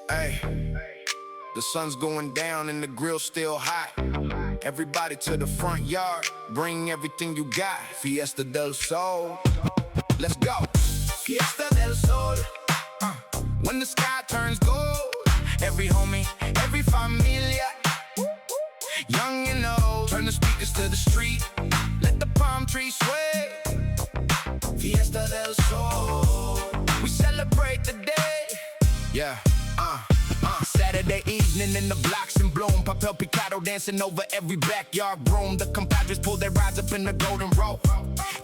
Hey, the sun's going down and the grill's still hot. Everybody to the front yard, bring everything you got. Fiesta del Sol, let's go. Fiesta del Sol, when the sky turns gold. Every homie, every familia, young and old, turn the speakers to the street, let the palm trees sway. Fiesta del Sol, we celebrate the day. Yeah, Saturday evening in the blocks in bloom. Papel picado dancing over every backyard room. The compadres pull their rides up in the golden row.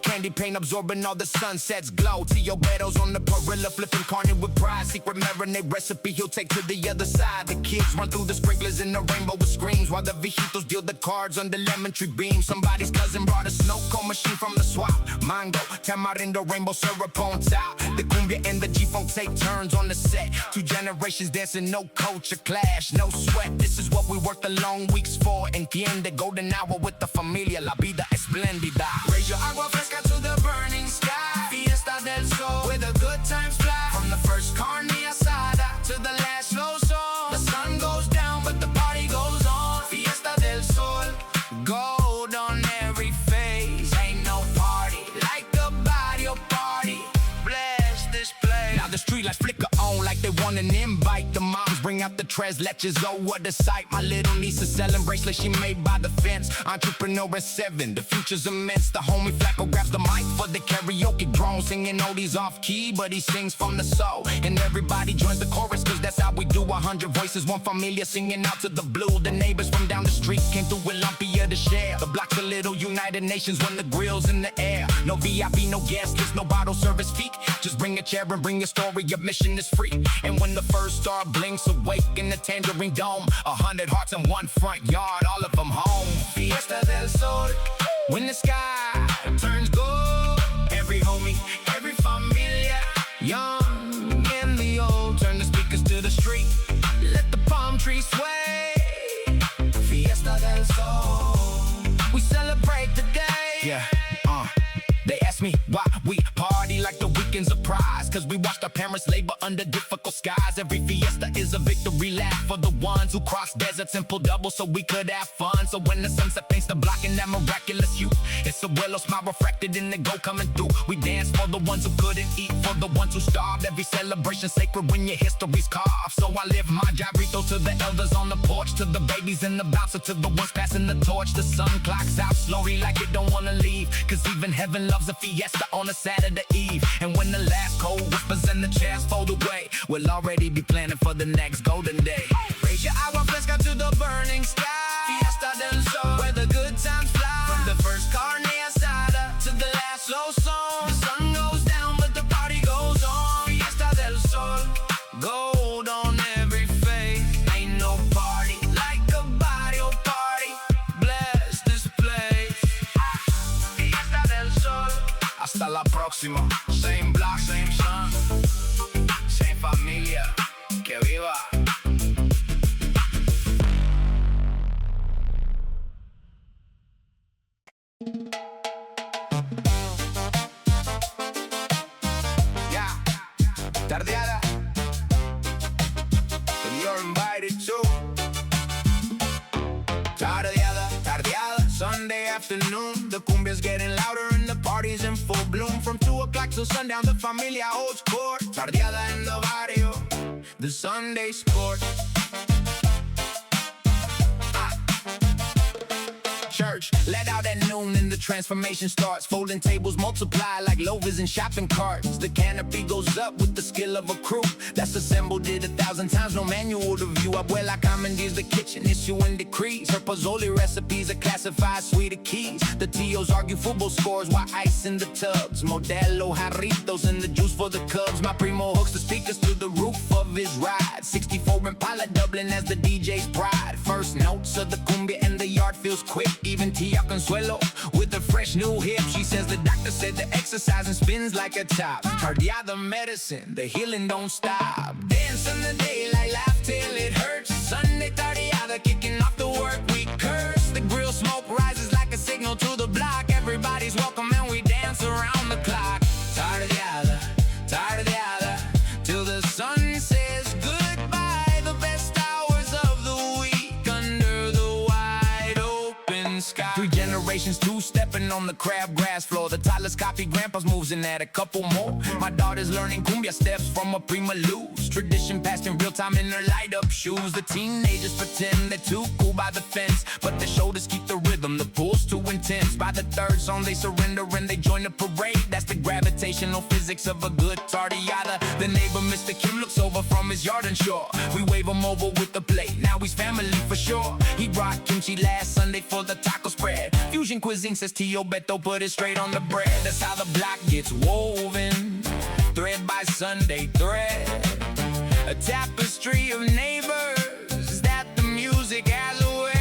Candy paint absorbing all the sunset's glow. Tio Beto's on the Parilla flipping Carne with pride. Secret marinade recipe he'll take to the other side. The kids run through the sprinklers in the rainbow with screams, while the viejitos deal the cards under lemon tree beams. Somebody's cousin brought a snow cone machine from the swap. Mango, tamarindo, rainbow syrup on top. The cumbia and the G-funk take turns on the set. 2 generations dancing, no culture clash, no sweat. This is what we work the long weeks for. Entiende, golden hour with the familia. La vida espléndida. Raise your agua fresca to the burning sky. Fiesta del Sol, where the good times fly. From the first Carne Asada to the last slow song. The sun goes down, but the party goes on. Fiesta del Sol, gold on every face. Ain't no party like the Barrio party. Bless this place. Now the streetlights flicker on like they want an invite. The moms bring out the tres leches, oh what a sight. My little niece is selling bracelets she made by the fence. Entrepreneur at 7, the future's immense. The homie Flacco grabs the mic for the karaoke drone, singing oldies off key, but he sings from the soul. And everybody joins the chorus, cause that's how we do. 100 voices, one familia singing out to the blue. The neighbors from down the street came through with lumpia to share. The block's a little United Nations when the grill's in the air. No VIP, no guest list, no bottle service fee. Just bring a chair and bring your story, your mission is free. And when the first star blinks awake in the tangerine dome, 100 hearts in one front yard, all of them home. Fiesta del Sol, when the sky turns gold. Every homie, every familia, young and the old, turn the speakers to the street, let the palm trees sway. Fiesta del Sol, we celebrate the day. Yeah, they ask me why we party like the weekend's a prize. Cause we watched our parents labor under difficult skies. Every fiesta is a victory lap for the ones who crossed deserts and pulled double so we could have fun. So when the sunset paints the block in that miraculous hue, it's a willow smile refracted in the gold coming through. We dance for the ones who couldn't eat, for the ones who starved. Every celebration sacred when your history's carved. So I live my jabrito to the elders on the porch, to the babies in the bouncer, to the ones passing the torch. The sun clocks out slowly like it don't wanna leave, cause even heaven loves a fiesta on a Saturday eve. And when the last cold whispers and the chairs fold away, we'll already be planning for the next golden day. Raise your agua fresca to the burning sky. Fiesta del Sol, where the good times fly. From the first Carne Asada to the last slow song. The sun goes down but the party goes on. Fiesta del Sol, gold on every face. Ain't no party like a Barrio party. Bless this place. Fiesta del Sol, hasta la próxima. Same block, same sun, same familia. Que viva. Yeah, Tardeada, and you're invited too. Tardeada, Sunday afternoon. The cumbia's getting louder and the party's in full bloom. From 2 o'clock till sundown, the familia holds court. Tardeada in the Barrio, the Sunday sport. Church, let out at noon and the transformation starts. Folding tables multiply like loaves in shopping carts. The canopy goes up with the skill of a crew that's assembled it 1,000 times, no manual to view. Abuela commandeers the kitchen, issuing decrees. Her pozole recipes are classified sweeter keys. The tios argue football scores while ice in the tubs. Modelo jarritos and the juice for the Cubs. My primo hooks the speakers to the roof of his ride. 64 Impala doubling as the DJ's pride. First notes of the cumbia and the yard feels quick. Even Tia Consuelo with a fresh new hip. She says the doctor said the exercising spins like a top. Tardeada medicine, the healing don't stop. Dance in the daylight, laugh till it hurts. Sunday Tardeada, kicking off the work week curse. The grill smoke rises like a signal to the block. Everybody's welcome and we dance around the clock. Tardeada, Tardeada, till the sun says goodbye. generations two-stepping on the crab grass floor. The toddlers copy grandpa's moves and add a couple more. My daughter's learning cumbia steps from a prima luz. Tradition passed in real time in her light-up shoes. The teenagers pretend they're too cool by the fence, but their shoulders keep the rhythm, the pool's too intense. By the third song they surrender and they join the parade. That's the gravitational physics of a good tardeada. The neighbor Mr. Kim looks over from his yard and shore. We wave him over with the plate, now he's family for sure. He brought kimchi last Sunday for the taco spread. Fusion cuisine says Tio Beto put it straight on the bread. That's how the block gets woven, thread by Sunday thread. A tapestry of neighbors that the music has away.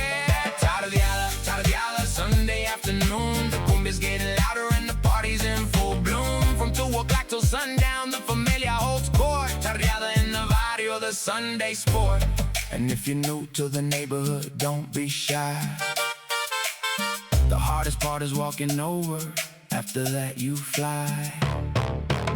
Tardeada, Sunday afternoon. The cumbia's getting louder and the party's in full bloom. From 2 o'clock till sundown, the familia holds court. Tardeada in the Barrio, the Sunday sport. And if you're new to the neighborhood, don't be shy. The hardest part is walking over. After that you fly.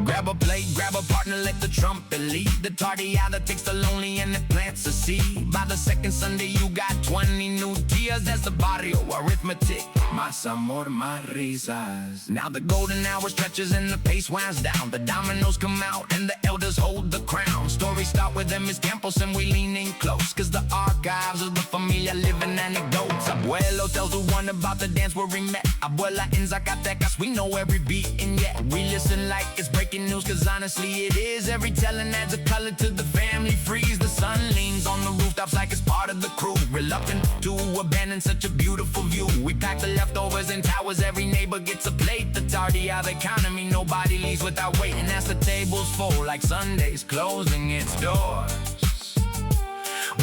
Grab a plate, grab a partner, let the trumpet lead. The tardeada takes the lonely and it plants a seed. By the second Sunday you got 20 new tias. That's the Barrio arithmetic. Mas amor, más risas. Now the golden hour stretches and the pace winds down. The dominoes come out and the elders hold the crown. Stories start with them is Campos and we lean in close, cause the archives of the familia living anecdotes. Abuelo tells the one about the dance where we met. Abuela in Zacatecas, we know every beat and yet we listen like it's breaking news, cause honestly it is. Every telling adds a color to the family freeze. The sun leans on the rooftops like it's part of the crew. Reluctant to abandon such a beautiful view. We pack the leftovers in towers, every neighbor gets a plate. The tardeada economy, nobody leaves without waiting. As the tables full like Sunday's closing its doors.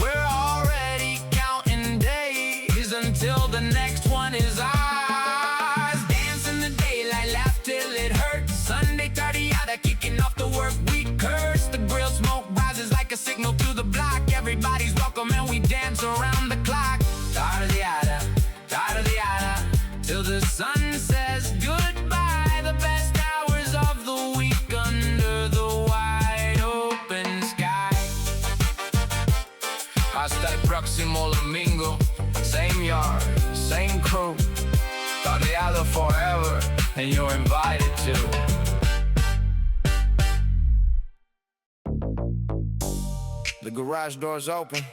We're already counting days until the next one is ours. Dance in the daylight, laugh till it hurts. Sunday tardeada, kicking off the work week curse. The grill smoke rises like a signal to the block. Everybody's welcome and we dance around the clock. Tardeada, tardeada, till the sun says goodbye. The best hours of the week under the wide open sky. Hasta el próximo domingo. Same yard, same crew. Tardeada forever, and you're invited to. The garage door's open.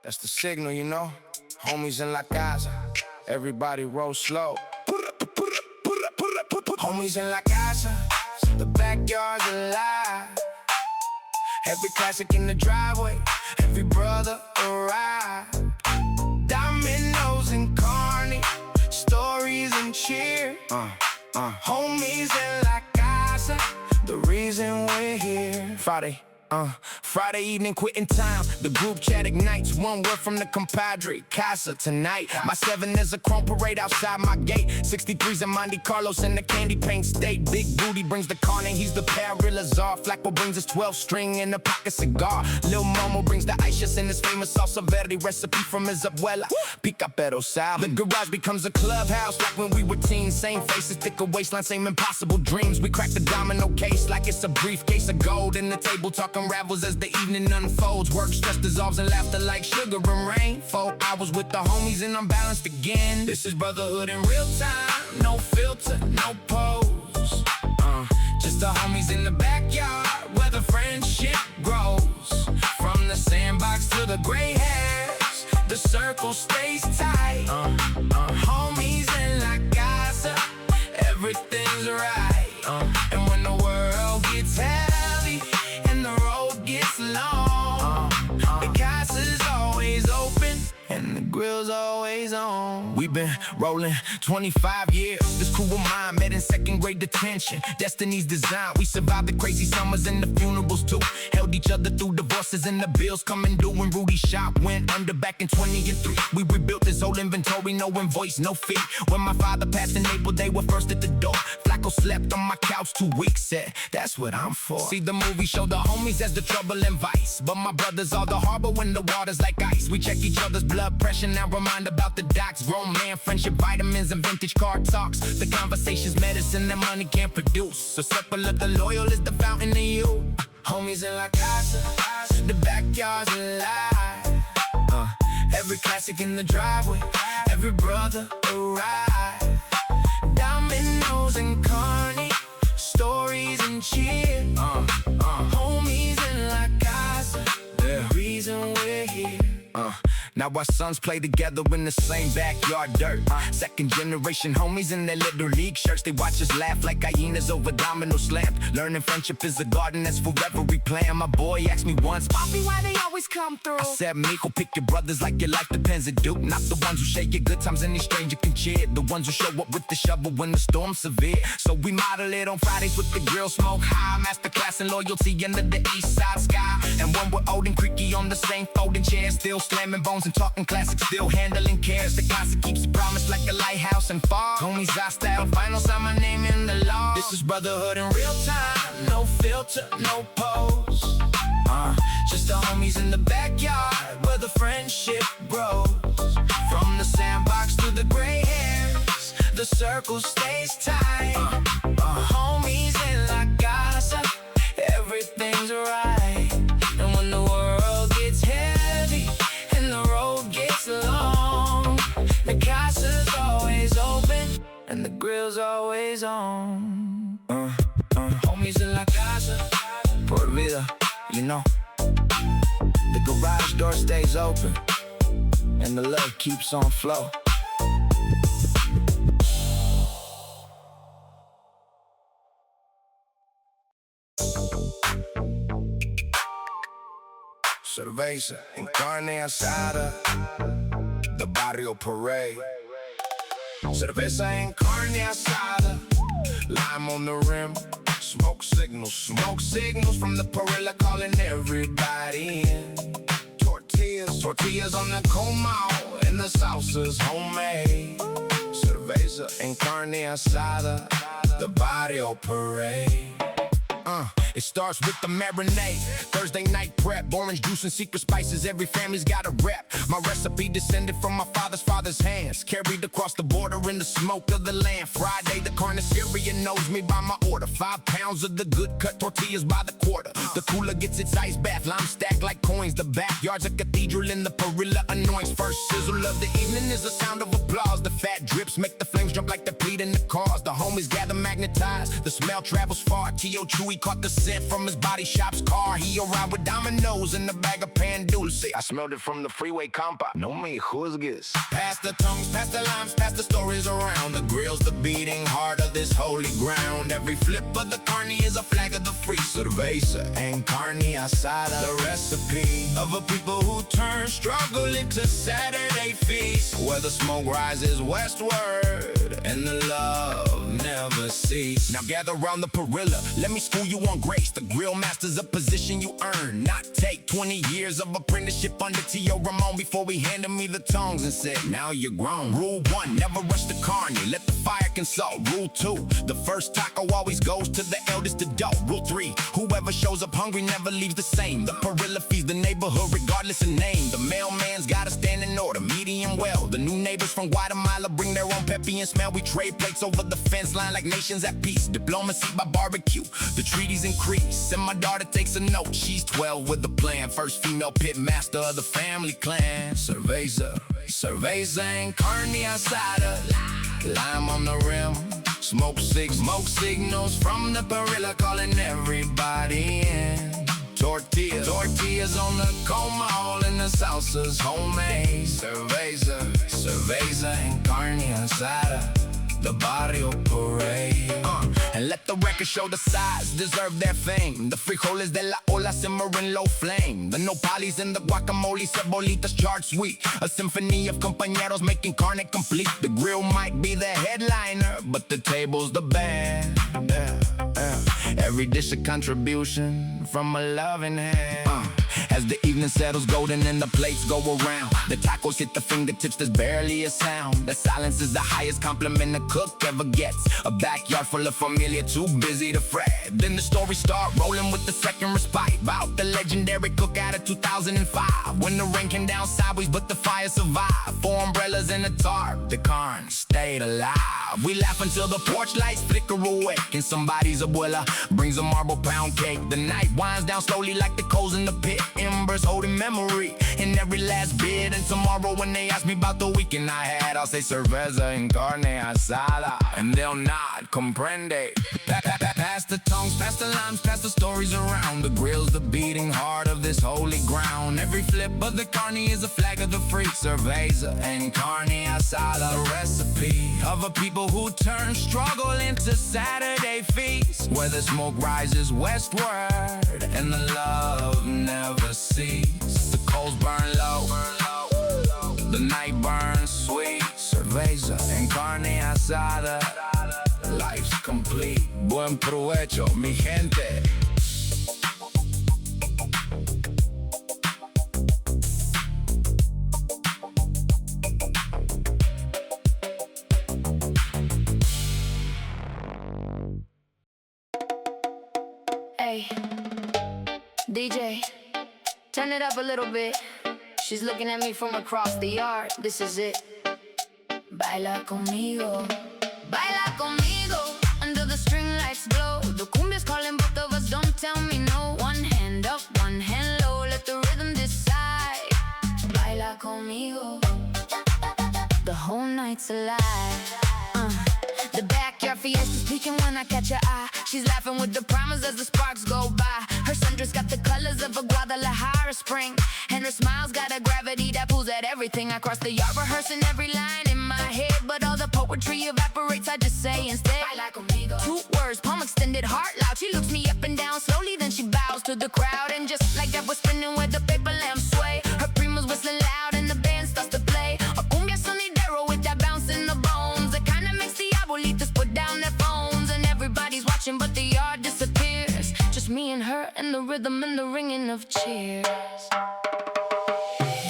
That's the signal, you know. Homies in La Casa. Everybody roll slow. Homies in La Casa. The backyard's alive. Every classic in the driveway. Every brother arrived. Dominoes and Carne. Stories and cheer. Homies in La Casa. The reason we're here. Friday evening, quitting time. The group chat ignites. One word from the compadre. Casa tonight. My 7 is a chrome parade outside my gate. 63's a Monte Carlos in the candy paint state. Big Booty brings the Carne, he's the Parilla czar. Flacco brings his 12-string in a pocket cigar. Lil Momo brings the ice in his famous salsa verde recipe from his abuela. Pica pero sal. The garage becomes a clubhouse like when we were teens. Same faces, thicker waistline, same impossible dreams. We crack the domino case like it's a briefcase of gold. In the table talking unravels as the evening unfolds. Work stress dissolves in laughter like sugar and rain. 4 hours with the homies and I'm balanced again. This is brotherhood in real time. No filter, no pose. Just the homies in the backyard where the friendship grows. From the sandbox to the gray hairs, the circle stays tight. Homies in La Casa, everything's right. And when the world gets heavy and the road gets long, the Casa's always open and the grill's always on. We've been rolling 25 years. This crew of mine met in 2nd grade detention. Destiny's design. We survived the crazy summers and the funerals too. Held each other through divorces and the bills coming due. When Rudy's shop went under back in 2003, we rebuilt this whole inventory, no invoice, no fee. When my father passed in April, they were first at the door. Flacco slept on my couch 2 weeks, said, that's what I'm for. See, the movie showed the homies as the trouble and vice, but my brothers are the harbor when the water's like ice. We check each other's blood pressure, now remind about the docs. Grown man, friendship, vitamins, and vintage car talks. The conversation's medicine that money can't produce. The circle of the loyal is the fountain of you. Homies in La Casa, the backyard's alive. Every classic in the driveway, every brother arrived. tacos and carne, stories and cheer. Homies in La Casa, the reason we're here. Now our sons play together in the same backyard dirt. Second generation homies in their little league shirts. They watch us laugh like hyenas over domino slams. Learning friendship is a garden that's forever replaying. My boy asked me once, Poppy, why they always come through? I said, Mijo, pick your brothers like your life depends on Duke. Not the ones who share your good times any stranger can cheer. The ones who show up with the shovel when the storm's severe. So we model it on Fridays with the grill smoke high. Masterclass and loyalty under the Eastside sky. And when we're old and creaky on the same folding chair, still slamming bones and talking classics, still handling cares. The classic keeps the promise like a lighthouse and fog. Homies Hasta, final sign my name in the law. This is brotherhood in real time, no filter, no pose. Just the homies in the backyard where the friendship grows. From the sandbox to the gray hairs, the circle stays tight. Homies in La Casa, everything's right. And when the world gets heavy and the road gets long, the Casa's always open and the grill's always on. Homies in La Casa, por vida, you know. The garage door stays open and the love keeps on flow. Cerveza and Carne, Asada, the Barrio Parade. Cerveza and Carne, Asada, lime on the rim. Smoke signals from the Parilla calling everybody in. Tortillas on the Como and the salsa's homemade. Cerveza and Carne, Asada, the Barrio Parade. It starts with the marinade, Thursday night prep, orange juice and secret spices, every family's got a rep. My recipe descended from my father's hands, carried across the border in the smoke of the land. Friday, the carniceria knows me by my order, 5 pounds of the good cut tortillas by the quarter. The cooler gets its ice bath, lime stacked like coins. The backyard's a cathedral in the Parilla anoints. First sizzle of the evening is the sound of applause. The fat drips make the flames jump like they're pleading the cause. The homies gather magnetized, the smell travels far. T.O. Chewy caught the scent from his body shop's car. He arrived with dominoes and a bag of pan dulce. I smelled it from the freeway compa. No me juzgues. Pass the tongues, pass the limes, pass the stories around. The grill's the beating heart of this holy ground. Every flip of the carne is a flag of the free. Cerveza and Carne Asada, the recipe of a people who turn struggle into Saturday feast, where the smoke rises westward and the love never cease. Now gather round the Parilla, let me school you on grace. The grill master's a position you earn, not take. 20 years of apprenticeship under T.O. Ramon before he handed me the tongs and said, now you're grown. Rule 1, never rush the carne, let the fire consult. Rule 2, the first taco always goes to the eldest adult. Rule 3, whoever shows up hungry never leaves the same. The Parilla feeds the neighborhood regardless of name. The mailman's gotta stand in order, medium well. The new neighbors from Guatemala bring their own peppy and smell. We trade plates over the fence line like nations at peace. Diplomacy by barbecue, the treaties increase. And my daughter takes a note, she's 12 with a plan. First female pit master of the family clan. Cerveza and Carne Asada, lime on the rim. Smoke signals from the Parilla calling everybody in. Tortillas on the Como and the salsa's homemade. Cerveza and Carne Asada, the Barrio Parade. And let the record show the sides deserve their fame. The frijoles de la ola simmering low flame. The nopales and the guacamole, cebolitas charred sweet. A symphony of compañeros making carne complete. The grill might be the headliner, but the table's the band. Every dish a contribution from a loving hand. As the evening settles golden and the plates go around, the tacos hit the fingertips, there's barely a sound. The silence is the highest compliment a cook ever gets. A backyard full of familia too busy to fret. Then the stories start rolling with the second respite about the legendary cookout of 2005, when the rain came down sideways but the fire survived. 4 umbrellas and a tarp, the carne stayed alive. We laugh until the porch lights flicker away, and somebody's abuela brings a marble pound cake. The night winds down slowly like the coals in the pit, embers holding memory. getting every last bit. And tomorrow when they ask me about the weekend I had, I'll say Cerveza and Carne, Asada, and they'll nod, comprende. Pass the tongues, pass the limes, pass the stories around. The grill's the beating heart of this holy ground. Every flip of the Carne is a flag of the free. Cerveza and Carne, Asada, a recipe of a people who turn struggle into Saturday feast, where the smoke rises westward and the love never ceases. The coals burn low, the night burns sweet. Cerveza and Carne, Asada, life's complete. Buen provecho, mi gente. Hey, DJ, turn it up a little bit. She's looking at me from across the yard. This is it. Baila conmigo, baila conmigo. Under the string lights glow. The cumbia's calling both of us, don't tell me no. One hand up, one hand low, let the rhythm decide. Baila conmigo, the whole night's alive. The backyard fiesta's peeking when I catch her eye. She's laughing with the primers as the sparks go by. Her sundress got the colors of a Guadalajara spring, and her smile's got a gravity that pulls at everything. I cross the yard rehearsing every line in my head, but all the poetry evaporates, I just say instead. Baila conmigo. 2 words, palm extended, heart loud. She looks me up and down slowly, then she bows to the crowd. And just like that, we're spinning where the paper lamps sway. Her primos whistling loud and the band starts to play a cumbia sonidero with that bounce in the bones. It kinda makes the abuelitas put down their phones, and everybody's watching but the yard disappears. Just me and her and the rhythm and the ringing of cheers.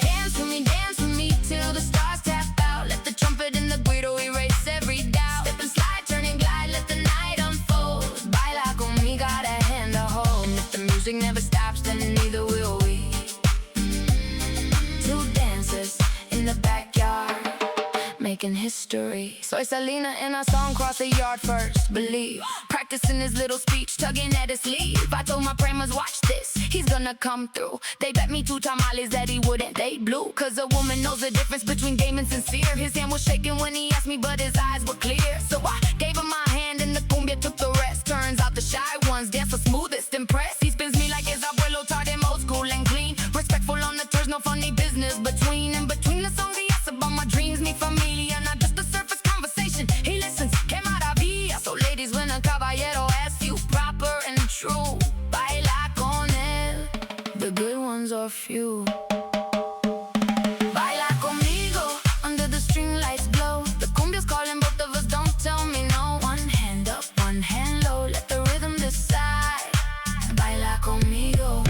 Dance with me till the stars tap out. Let the trumpet and the guiro erase every doubt. Step and slide, turn and glide, let the night unfold. Baila conmigo, got a hand to hold. And if the music never stops, then neither will we. 2 dancers in the backyard, making history. Soy Selena and our song cross the yard first, believe. Practicing his little speech, tugging at his sleeve. I told my primers, watch this, he's gonna come through. They bet me 2 tamales that he wouldn't, they blew. Cause a woman knows the difference between game and sincere. His hand was shaking when he asked me, but his eyes were clear. So I gave him my hand and the cumbia took the rest. Turns out the shy ones dance the smoothest, impressed. He spins me like his abuelo taught him, old school and clean. Respectful on the tours, no funny business between. And between the songs he asks about my dreams, mi familia, not just the surface conversation. He listens, que maravilla. So ladies, when a caballero asks you proper and true, baila con él, the good ones are few. Baila conmigo, under the string lights glow. The cumbia's calling both of us, don't tell me no. One hand up, one hand low, let the rhythm decide. Baila conmigo,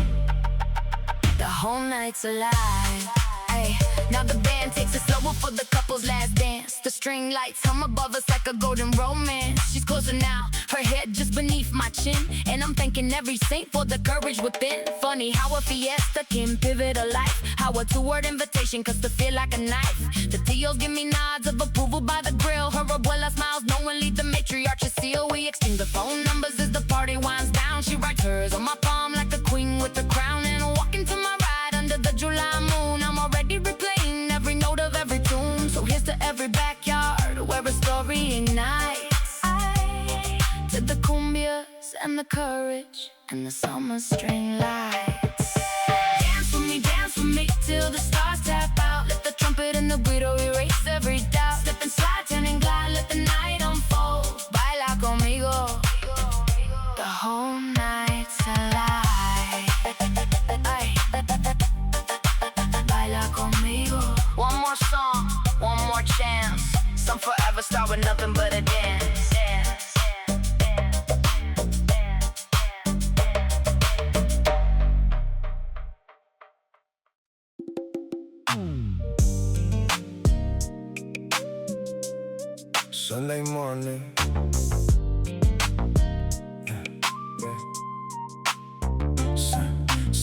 the whole night's alive. Ay, now the band takes it slower for the couple's last dance. The string lights hum above us like a golden romance. She's closer now, her head just beneath my chin, and I'm thanking every saint for the courage within. Funny how a fiesta can pivot a life. How a 2-word invitation cuts to feel like a knife. The tios give me nods of approval by the grill. Her abuela smiles knowingly, the matriarch is seal. We exchange the phone numbers as the party winds down. She writes hers on my palm like a queen with a crown. And walking to my right under the July moon, I'm already replaying every note of every tune. So here's to every backyard where a story ignites. To the cumbias and the courage and the summer string lights. Dance with me till the stars tap out. Let the trumpet and the guiro erase every doubt. Step and slide, turn and glide, let the night unfold. Baila conmigo, the whole night's alive. Ay. Baila conmigo. One more song, one more chance. Some forever start with nothing but a dance. Sunday morning.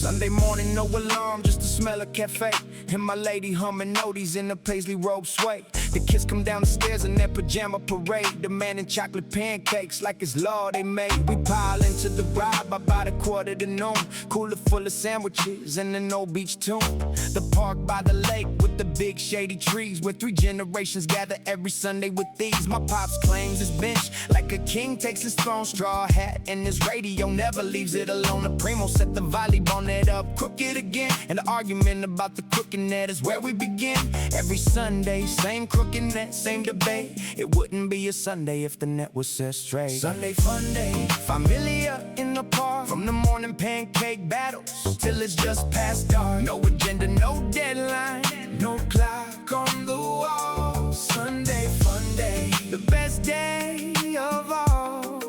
Sunday morning, no alarm, just the smell of cafe. And my lady humming oldies in a paisley robe sway. The kids come down the stairs in their pajama parade, demanding chocolate pancakes like it's law they made. We pile into the ride by about a quarter to noon. Cooler full of sandwiches and an old beach tune. The park by the lake with the big shady trees, where 3 generations gather every Sunday with these. My pops claims his bench like a king takes his throne. Straw hat and his radio never leaves it alone. The primo set the volleyball net up crooked again, and the argument about the crooked net is where we begin. Every Sunday, same crooked net, same debate. It wouldn't be a Sunday if the net was set straight. Sunday fun day, familiar in the park. From the morning pancake battles till it's just past dark. No agenda, no deadline, no clock on the wall. Sunday fun day, the best day of all.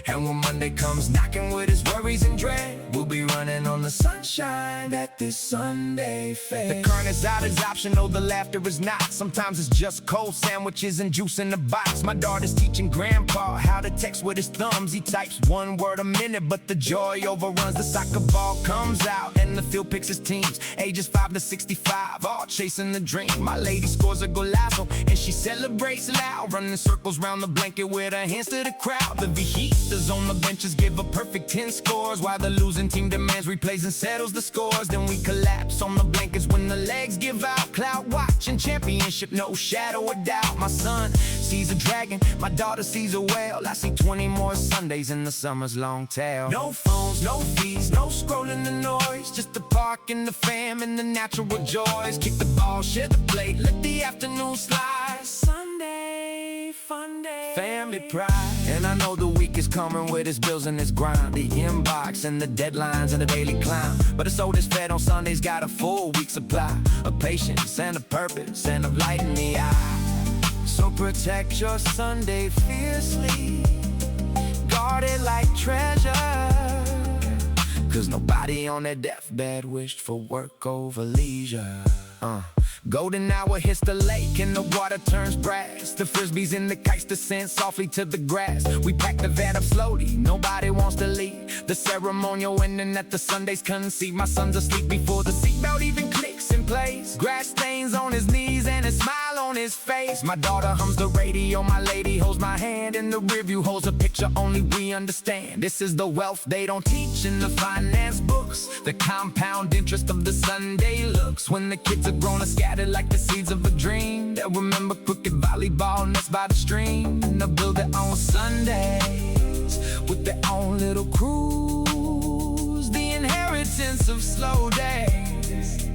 And when Monday comes knocking with his worries and dread, we'll be running on the sunshine that this Sunday fed. The Carne is out is optional, the laughter is not. Sometimes it's just cold sandwiches and juice in the box. My daughter's teaching grandpa how to text with his thumbs. He types 1 word a minute, but the joy overruns. The soccer ball comes out and the field picks his teams, ages 5 to 65, all chasing the dream. My lady scores a golazo and she celebrates loud, running circles round the blanket with her hands to the crowd. The Vijitas on the benches give a perfect 10 scores, while the losing team demands replays and settles the scores. Then we collapse on the blankets when the legs give out. Cloud watching championship, no shadow of doubt. My son sees a dragon, my daughter sees a whale. I see 20 more Sundays in the summer's long tail. No phones, no fees, no scrolling the noise, just the park and the fam and the natural joys. Kick the ball, share the plate, let the afternoon slide. Sunday fun day, family pride. And I know the week is coming with its bills and its grind, the inbox and the deadlines and the daily climb. But a soul that's fed on Sundays got a full week supply of patience and a purpose and of light in the eye. So protect your Sunday fiercely, guard it like treasure, 'cause nobody on their deathbed wished for work over leisure. Golden hour hits the lake and the water turns brass. The frisbees and the kites descend softly to the grass. We pack the van up slowly, nobody wants to leave. The ceremonial ending at the Sunday's conceit. My son's asleep before the seatbelt even clicks in place. Grass stains on his knees and a smile on his face. My daughter hums the radio, my lady holds my hand, and the rearview holds a picture only we understand. This is the wealth they don't teach in the finance books, the compound interest of the Sunday looks. When the kids are grown and scattered like the seeds of a dream, they'll remember crooked volleyball nets by the stream, and they'll build their own Sundays with their own little cruise. The inheritance of slow days,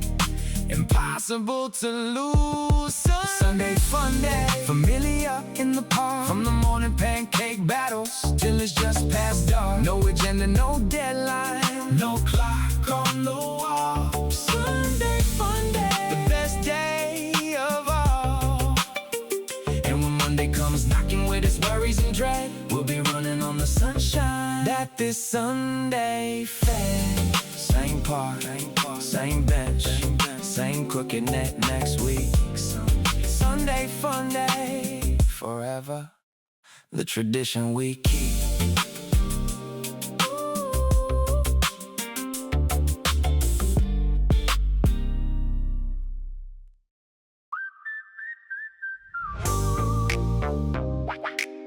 impossible to lose. Sunday fun day, familiar in the park. From the morning pancake battles till it's just past dark. No agenda, no deadline, no clock on the wall. Sunday fun day, the best day of all. And when Monday comes knocking with its worries and dread, we'll be running on the sunshine that this Sunday fed. Same park, same bench, same crooked net next week. Sunday fun day, forever the tradition we keep.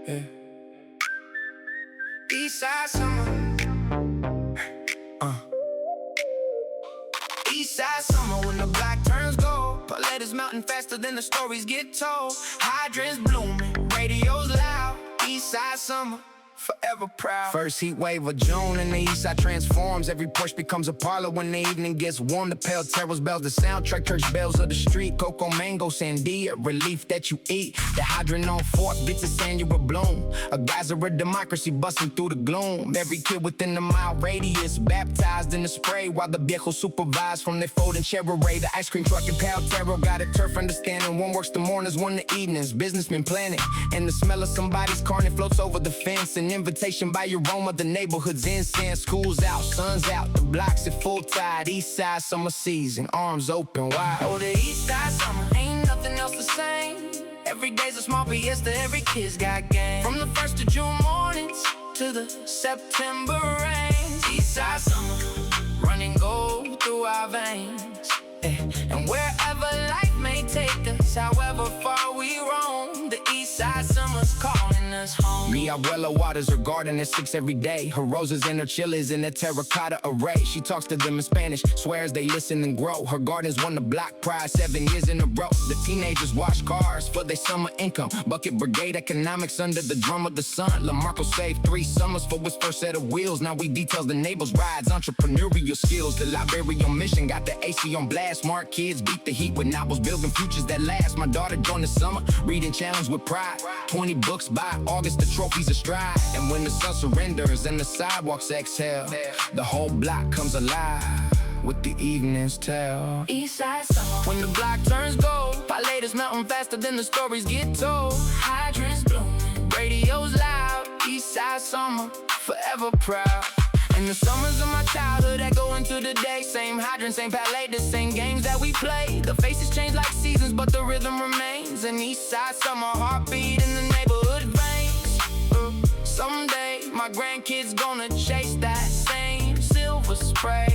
Yeah. Eastside Summer. Eastside Summer, when the black turns gold. Paletta's mountain faster than the stories get told. Hydrants blooming, radios loud. Eastside Summer, forever proud. First heat wave of June and the east side transforms. Every porch becomes a parlor when the evening gets warm. The pale terrace bells, the soundtrack, church bells of the street. Cocoa, mango, sandia, relief that you eat. The hydrant on Fort gets its annual bloom. A geyser of democracy busting through the gloom. Every kid within a mile radius baptized in the spray, while the viejos supervise from their folding chair array. The ice cream truck and pal tarot got a turf understanding. One works the mornings, one the evenings. Businessmen planning, and the smell of somebody's carne floats over the fence. An invitation by aroma, the neighborhood's incense. School's out, sun's out, the blocks at full tide. Eastside summer season, arms open wide. Oh, the Eastside Summer, ain't nothing else the same. Every day's a small fiesta, every kid's got game. From the 1st of June mornings to the September rains. Eastside Summer, running running gold through our veins. And wherever life may take us, however far we roam, the Eastside Summer's calling us home. Mi abuela waters her garden at 6 every day. Her roses and her chilies in a terracotta array. She talks to them in Spanish, swears they listen and grow. Her gardens won the block prize 7 years in a row. The teenagers wash cars for their summer income. Bucket Brigade economics under the drum of the sun. LaMarco saved 3 summers for his first set of wheels. Now he details the neighbors' rides, entrepreneurial skills. The library on mission got the AC on blast. Smart kids beat the heat with novels, building futures that last. My daughter joined the summer, reading challenge with pride. 20 books by August, the trophies astride. And when the sun surrenders and the sidewalks exhale, the whole block comes alive with the evening's tale. Eastside Summer. When the block turns gold, Paletas melting faster than the stories get told. Hydrants blooming, radio's loud. Eastside Summer, forever proud. In the summers of my childhood that go into the day, same hydrants, same Paletas, same games that we play. The faces change like seasons, but the rhythm remains. An Eastside Summer heartbeat in the neighborhood veins. Someday my grandkids gonna chase that same silver spray,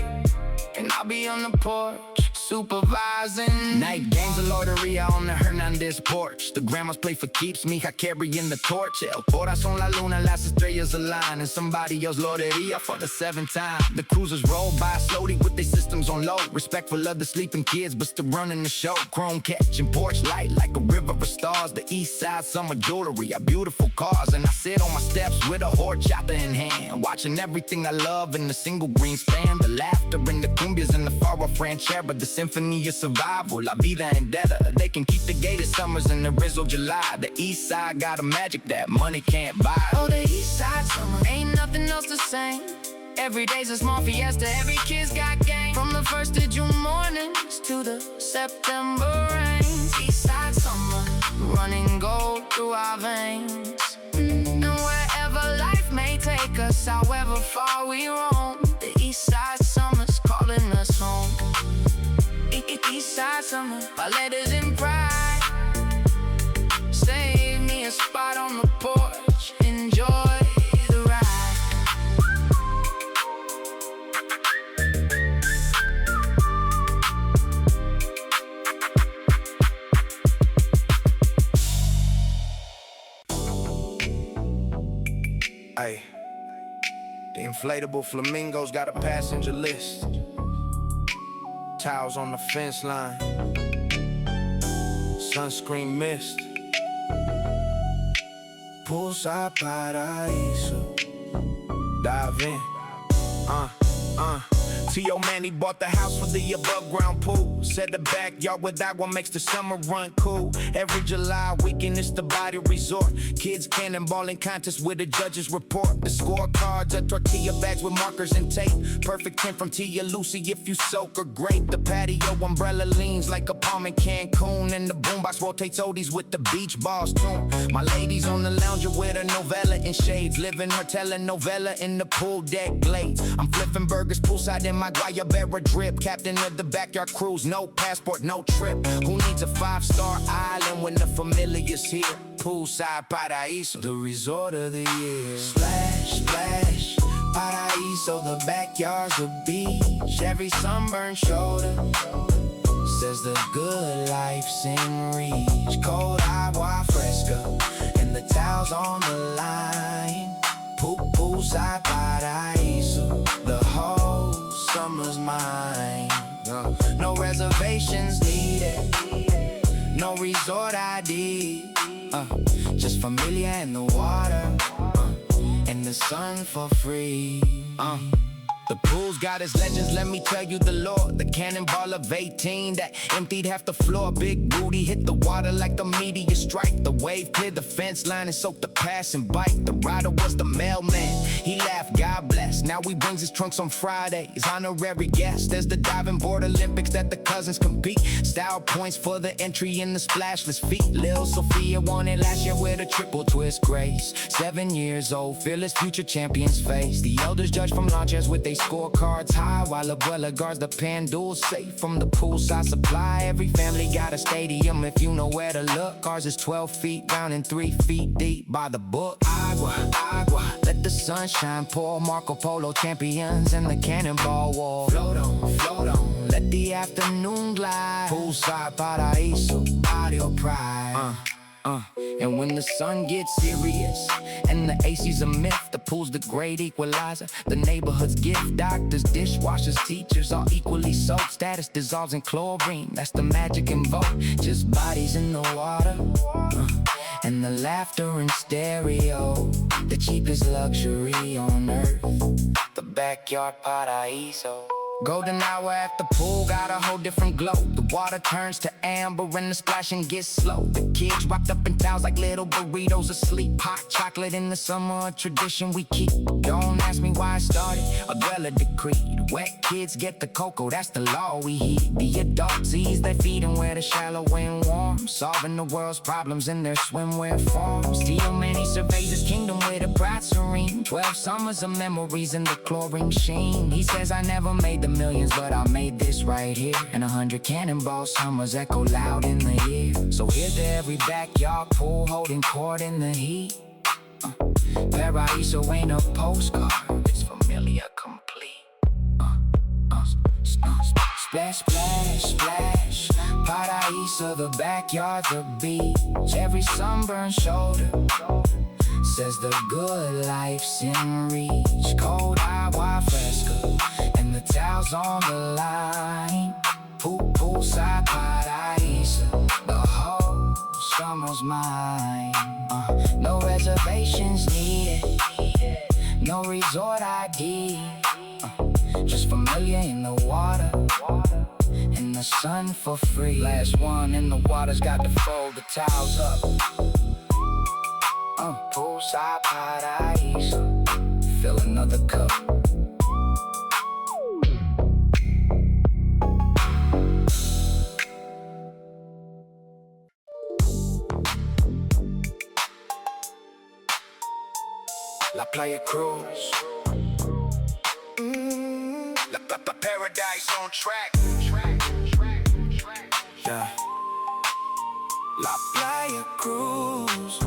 and I'll be on the porch supervising. Night games of lotería on the Hernandez porch. The grandmas play for keeps, mija carrying the torch. El Pora son la luna, las estrellas align. And somebody else lotería for the 7th time. The cruisers roll by slowly with their systems on low. Respectful of the sleeping kids, but still running the show. Chrome catching porch light like a river of stars. The Eastside Summer jewelry, our beautiful cars. And I sit on my steps with a horchata in hand, watching everything I love in a single green span. The laughter and the cumbias and the far-off ranchera. The symphony of survival, la vida entera. They can keep the gated summers and the Rizzo July. The East Side got a magic that money can't buy. Oh, the Eastside Summer, ain't nothing else the same. Every day's a small fiesta, every kid's got game. From the 1st of June mornings to the September rains. Eastside Summer, running gold through our veins. And wherever life may take us, however far we roam, the Eastside Summer's calling us home. Eastside Summer, my letters in pride. Save me a spot on the porch, enjoy the ride. Ay, the inflatable flamingos got a passenger list. Towels on the fence line, sunscreen mist. Poolside Paraiso, dive in, T.O. Manny bought the house for the above ground pool. Said the backyard with agua makes the summer run cool. Every July weekend it's the body resort. Kids cannonballing contests with the judges report. The scorecards are tortilla bags with markers and tape. Perfect 10 from Tia Lucy if you soak or grape. The patio umbrella leans like a palm in Cancun. And the boombox rotates oldies with the beach balls tune. My lady's on the lounger with a novella in shades. Living her telenovela in the pool deck glades. I'm flipping burgers poolside in my Guayabera drip. Captain of the backyard cruise, no passport, no trip. Who needs a 5-star island when the familiar's here? Poolside Paraiso, the resort of the year. Splash, splash, Paraiso, the backyard's a beach. Every sunburned shoulder says the good life's in reach. Cold agua fresca and the towels on the line. Poolside Paraiso, the whole summer's mine. No reservations needed, no resort ID. Just familiar in the water, and the sun for free. The pool's got its legends, let me tell you the lore. The cannonball of 18 that emptied half the floor. Big booty hit the water like a meteor strike. The wave cleared the fence line and soaked the passing bike. The rider was the mailman, he laughed, God bless. Now he brings his trunks on Fridays, honorary guest. There's the diving board Olympics that the cousins compete. Style points for the entry in the splashless feet. Lil Sophia won it last year with a triple twist grace. 7 years old, fearless future champions face. The elders judge from lawn chairs with they scorecards high, while Abuela guards the Pandul safe from the poolside supply. Every family got a stadium if you know where to look. Ours is 12 feet round and 3 feet deep by the book. Agua, agua, let the sunshine pour. Marco Polo champions in the cannonball war. Float on, let the afternoon glide. Poolside Paraiso, Barrio pride. And when the sun gets serious and the AC's a myth, the pool's the great equalizer, the neighborhood's gift. Doctors, dishwashers, teachers all equally soaked. Status dissolves in chlorine, that's the magic invoked. Just bodies in the water, and the laughter in stereo, the cheapest luxury on earth, the backyard paraiso. Golden hour at the pool got a whole different glow. The water turns to amber and the splashing gets slow. The kids wrapped up in towels like little burritos asleep. Hot chocolate in the summer, a tradition we keep. Don't ask me why I started, Abuela decreed. Wet kids get the cocoa, that's the law we heed. The adults ease their feet and wear the shallow and warm, solving the world's problems in their swimwear forms. Steal many Cerveza's kingdom with a pride serene. 12 summers of memories in the chlorine sheen. He says I never made the millions, but I made this right here. And 100 cannonball summers echo loud in the ear. So here's to every backyard pool holding court in the heat. Paraiso ain't a postcard, it's familiar complete. Splash, splash, splash, Paraiso, the backyard, the beach. Every sunburned shoulder says the good life's in reach. Cold Aguas Frescas and the towels on the line. Poolside Paraiso, the whole summer's mine. No reservations needed, no resort ID. Just familiar in the water, in the sun for free. Last one in the water's got to fold the towels up. Poolside Paraiso, fill another cup. La Playa Cruise, La Paradise on track. Yeah. La Playa Cruise,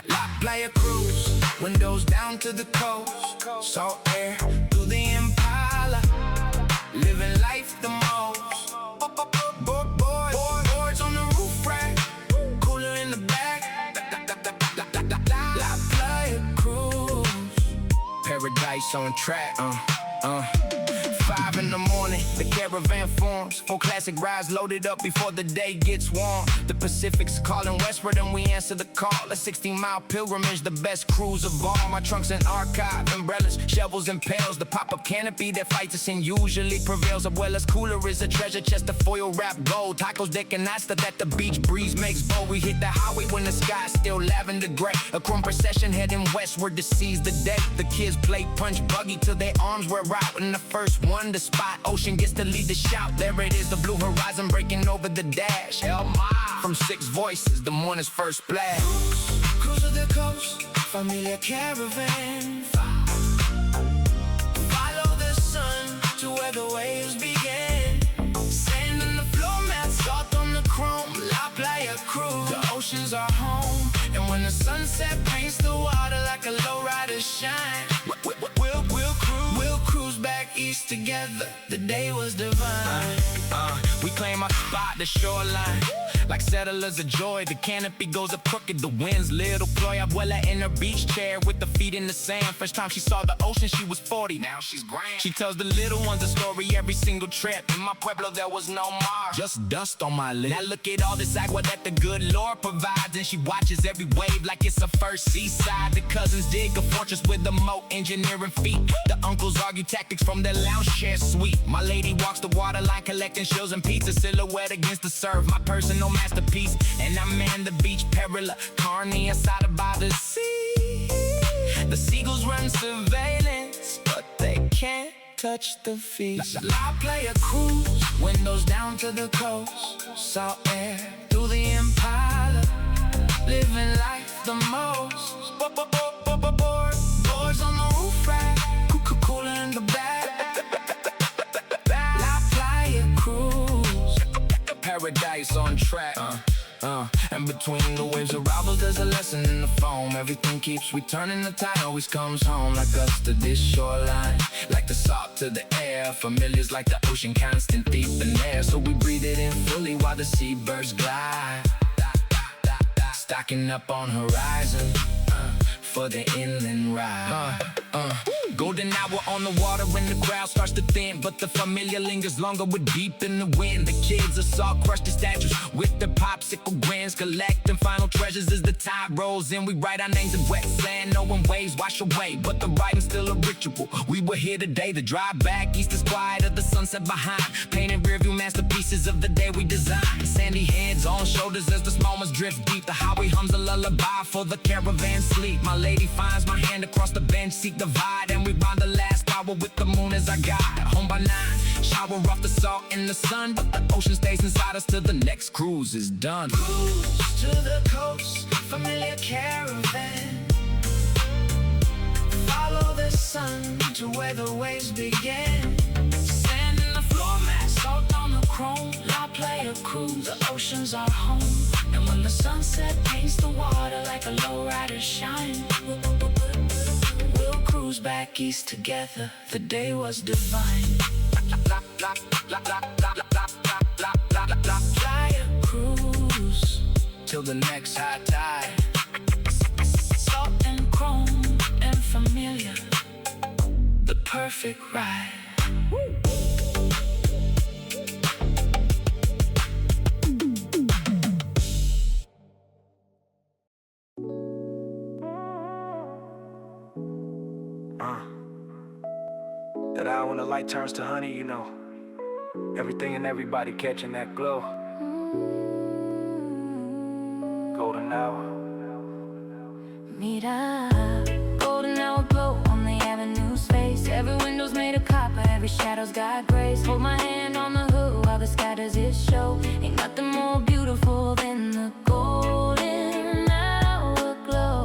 La Playa Cruise, windows down to the coast, salt air through the Impala, living life the most. Boards on the roof rack, cooler in the back. La Playa Cruise, paradise on track. 5 in the morning, the caravan forms. 4 classic rides loaded up before the day gets warm. The Pacific's calling westward and we answer the call. A 16-mile pilgrimage, the best cruise of all. My trunk's an archive, umbrellas, shovels and pails. The pop-up canopy that fights us and usually prevails. Abuela's cooler is a treasure chest of foil wrapped gold. Tacos de canasta that the beach breeze makes bold. We hit the highway when the sky's still lavender gray. A chrome procession heading westward to seize the day. The kids play punch buggy till their arms wear out. And the first one to spot ocean gets to lead the shout. There it is, the blue horizon breaking over the dash. From 6 voices, the morning's first splash. Cruise to the coast, familiar caravan. Follow the sun to where the waves begin. Sand on the floor mat, salt on the chrome. La Playa Cruise, the oceans are home. And when the sunset paints the water like a lowrider shine, we'll cruise back east together. The day was divine. We claim our spot, the shoreline. Like settlers of joy, the canopy goes up crooked. The wind's little ploy. Abuela in her beach chair with her feet in the sand. First time she saw the ocean, she was 40. Now she's grand. She tells the little ones a story every single trip. In my pueblo, there was no mar, just dust on my lip. Now look at all this agua that the good Lord provides. And she watches every wave like it's her first seaside. The cousins dig a fortress with the moat engineering feet. The uncles argue tactics from their lounge chair suite. My lady walks the waterline collecting shells and pizza. Silhouette against the surf, my personal masterpiece. And I man the beach perilla, Carne, Asada by the sea. The seagulls run surveillance, but they can't touch the feast. La Playa Cruise, windows down to the coast, salt air through the Impala, living life the most. Boards Paradise on track. And between the waves of rivals, there's a lesson in the foam. Everything keeps returning, the tide always comes home. Like us to this shoreline, like the salt to the air. Familiars like the ocean, constant deep in air. So we breathe it in fully while the seabirds glide. Stocking up on horizon for the inland ride. Golden hour on the water when the crowd starts to thin, but the familiar lingers longer with deep in the wind. The kids are saw crushed to statues with their popsicle grins, collecting final treasures as the tide rolls in. We write our names in wet sand, knowing waves wash away, but the writing's still a ritual. We were here today, the drive back east is quieter, the sunset behind, painting rearview masterpieces of the day we designed. Sandy heads on shoulders as the moments drift deep. The highway hums a lullaby for the caravan sleep. My lady finds my hand across the bench seat divide, and we round the last hour with the moon as our guide. Home by 9, shower off the salt in the sun, but the ocean stays inside us till the next cruise is done. Cruise to the coast, familiar caravan. Follow the sun to where the waves begin. Sand in the floor mat, salt on the chrome. Playa Cruise, the ocean's our home. And when the sunset paints the water like a lowrider shine, we'll cruise back east together. The day was divine. Playa Cruise Till the next high tide. Salt and chrome and familiar, the perfect ride. That hour when the light turns to honey, you know, everything and everybody catching that glow. Golden hour. Mira, golden hour glow on the avenue's face. Every window's made of copper, every shadow's got grace. Hold my hand on the hood while the sky does its show. Ain't nothing more beautiful than the golden hour glow.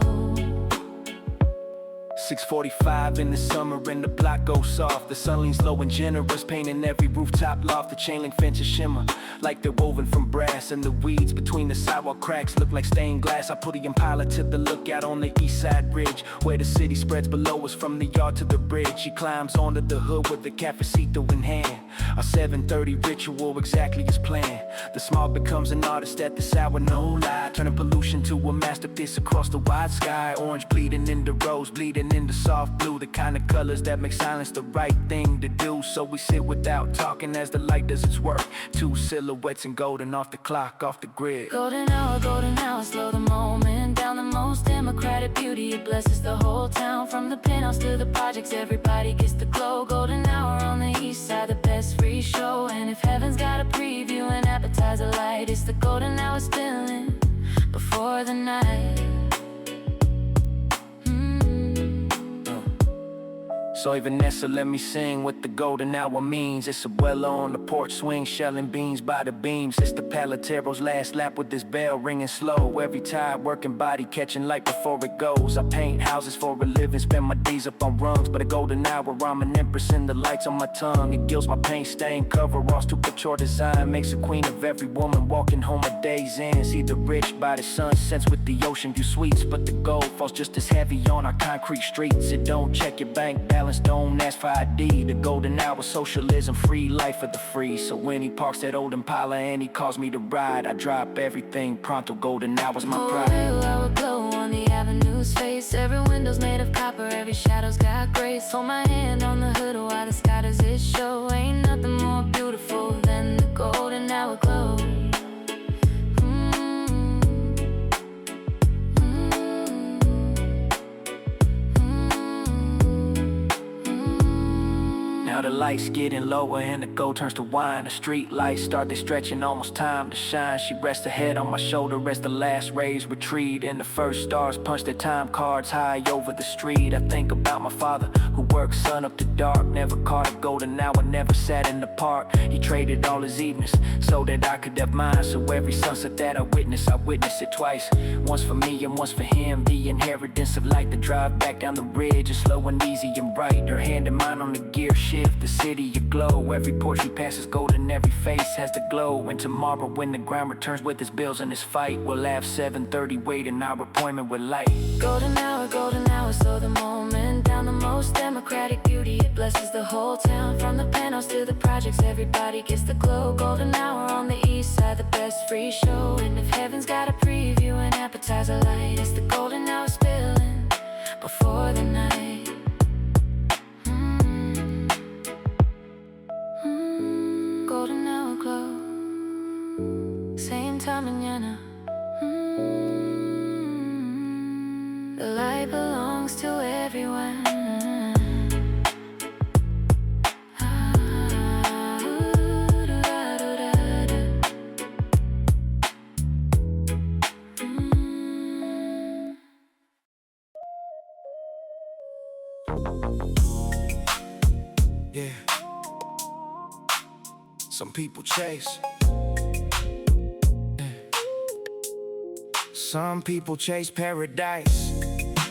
6:45 in the summer and the block goes soft. The sun leans low and generous, painting every rooftop loft. The chain link fences shimmer like they're woven from brass, and the weeds between the sidewalk cracks look like stained glass. I put the Impala to the lookout on the Eastside Ridge, where the city spreads below us from the yard to the bridge. She climbs onto the hood with the cafecito in hand. Our 7:30 ritual exactly as planned. The small becomes an artist at this hour, no lie, turning pollution to a masterpiece across the wide sky. Orange bleeding into rose, bleeding into soft blue, the kind of colors that make silence the right thing to do. So we sit without talking as the light does its work. Two silhouettes in golden off the clock, off the grid. Golden hour, slow the moment down. The most democratic beauty, it blesses the whole town. From the penthouse to the projects, everybody gets the glow. Golden hour on the east side, the best free show. And if heaven's got a preview and appetizer light, it's the golden hour spilling before the night. Soy Vanessa, let me sing what the golden hour means. It's a Abuela on the porch swing, shelling beans by the beams. It's the Palatero's last lap with this bell ringing slow. Every tired working body catching light before it goes. I paint houses for a living, spend my days up on rungs. But a golden hour, I'm an empress in the lights on my tongue. It gilds my paint stained cover, Ross to couture design. Makes a queen of every woman walking home a day's end. See the rich by the sunsets with the ocean view suites, but the gold falls just as heavy on our concrete streets. It don't check your bank balance, don't ask for ID. The golden hour, socialism, free life for the free. So when he parks that old Impala and he calls me to ride, I drop everything pronto. Golden hour's my pride. Real hour glow on the avenue's face. Every window's made of copper, every shadow's got grace. Hold my hand on the hood while the sky does its show. Ain't nothing more beautiful than the golden hour glow. Now the lights getting lower and the gold turns to wine. The street lights start, they stretching, almost time to shine. She rests her head on my shoulder as the last rays retreat, and the first stars punch their time cards high over the street. I think about my father who worked sun up to dark, never caught a golden hour, never sat in the park. He traded all his evenings so that I could have mine. So every sunset that I witness it twice. Once for me and once for him. The inheritance of light, the drive back down the ridge is slow and easy and bright. Her hand in mine on the gear shift, the city aglow. Every porch we pass is golden, every face has the glow. And tomorrow when the ground returns with its bills and its fight, we'll have 7:30 waiting our appointment with light. Golden hour, so the moment. Down the most democratic beauty, it blesses the whole town. From the penthouse to the projects, everybody gets the glow. Golden hour on the east side, the best free show. And if heaven's got a preview, an appetizer light, it's the golden hour spilling before the night. Golden hour glow, same time mañana. The light belongs to everyone. Yeah. Some people chase. Some people chase paradise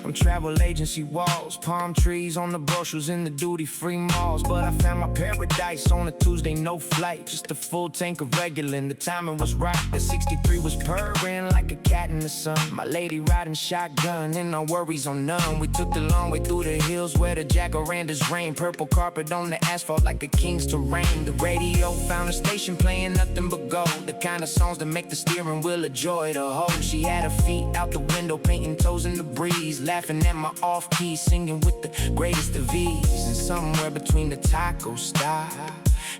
from travel agency walls, palm trees on the brochures in the duty-free malls. But I found my paradise on a Tuesday, no flight, just a full tank of regular. The timing was right, the 63 was purring like a cat in the sun. My lady riding shotgun and no worries on none. We took the long way through the hills where the jacarandas rain. Purple carpet on the asphalt like a king's terrain. The radio found a station playing nothing but gold, the kind of songs that make the steering wheel a joy to hold. She had her feet out the window, painting toes in the breeze, laughing at my off-key, singing with the greatest of ease. And somewhere between the taco stop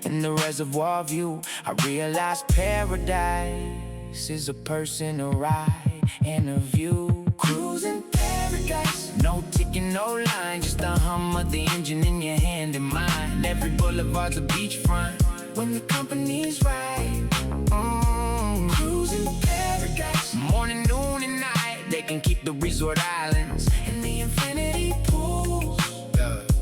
and the reservoir view, I realized paradise is a person, a ride, and a view. Cruisin Paradise, no ticking, no line, just the hum of the engine in your hand and mine. Every boulevard's a beachfront when the company's right. Cruisin Paradise, morning, noon, and night. They can keep the resort islands and the infinity pools.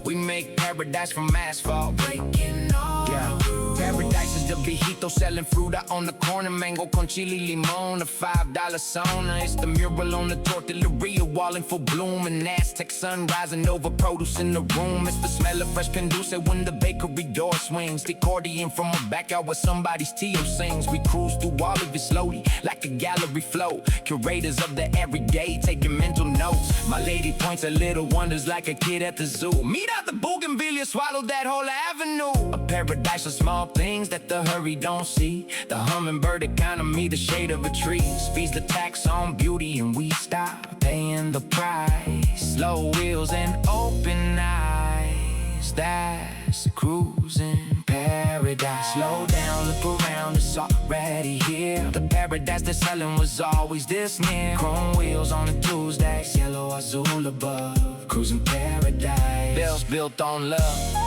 We make paradise from asphalt, breaking all the rules. Paradise is the viejito selling fruta on the corner, mango con chili limon, a $5 sauna. It's the mural on the tortilleria wall in full bloom, and Aztec sun rising over produce in the room. It's the smell of fresh conduce when the bakery door swings, the accordion from a backyard where somebody's Tio sings. We cruise through all of it slowly like a gallery flow, curators of the everyday taking mental notes. My lady points at little wonders like a kid at the zoo. Meet out the bougainvillea, swallow that whole avenue. A paradise of small things that the hurry don't see. The hummingbird economy, the shade of a tree, feeds the tax on beauty, and we stop paying the price. Slow wheels and open eyes, that's cruising paradise. Slow down, look around, it's already here. The paradise they're selling was always this near. Chrome wheels on a Tuesday, yellow azul above. Cruising paradise, bills built on love.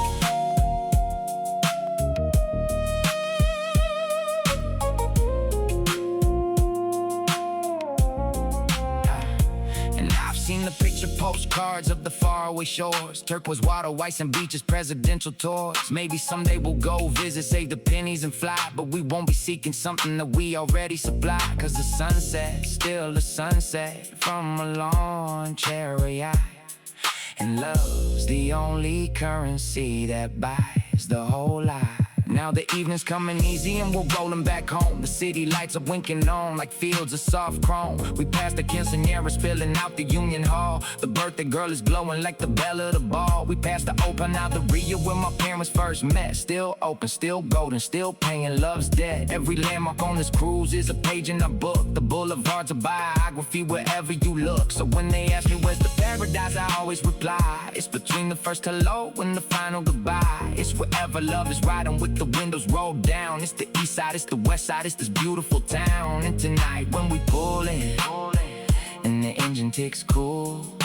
Seen the picture postcards of the faraway shores, turquoise water, white sand beaches, presidential tours. Maybe someday we'll go visit, save the pennies and fly, but we won't be seeking something that we already supply. Cause the sunset's still the sunset from a long chariot, and love's the only currency that buys the whole life. Now the evening's coming easy and we're rolling back home. The city lights are winking on like fields of soft chrome. We passed the quinceañera spilling out the Union Hall. The birthday girl is glowing like the belle of the ball. We passed the open out the Rio where my parents first met. Still open, still golden, still paying, love's dead. Every landmark on this cruise is a page in our book. The boulevard's a biography wherever you look. So when they ask me where's the paradise, I always reply, it's between the first hello and the final goodbye. It's wherever love is riding with the windows rolled down. It's the east side, it's the west side, it's this beautiful town. And tonight when we pull in and the engine ticks cool,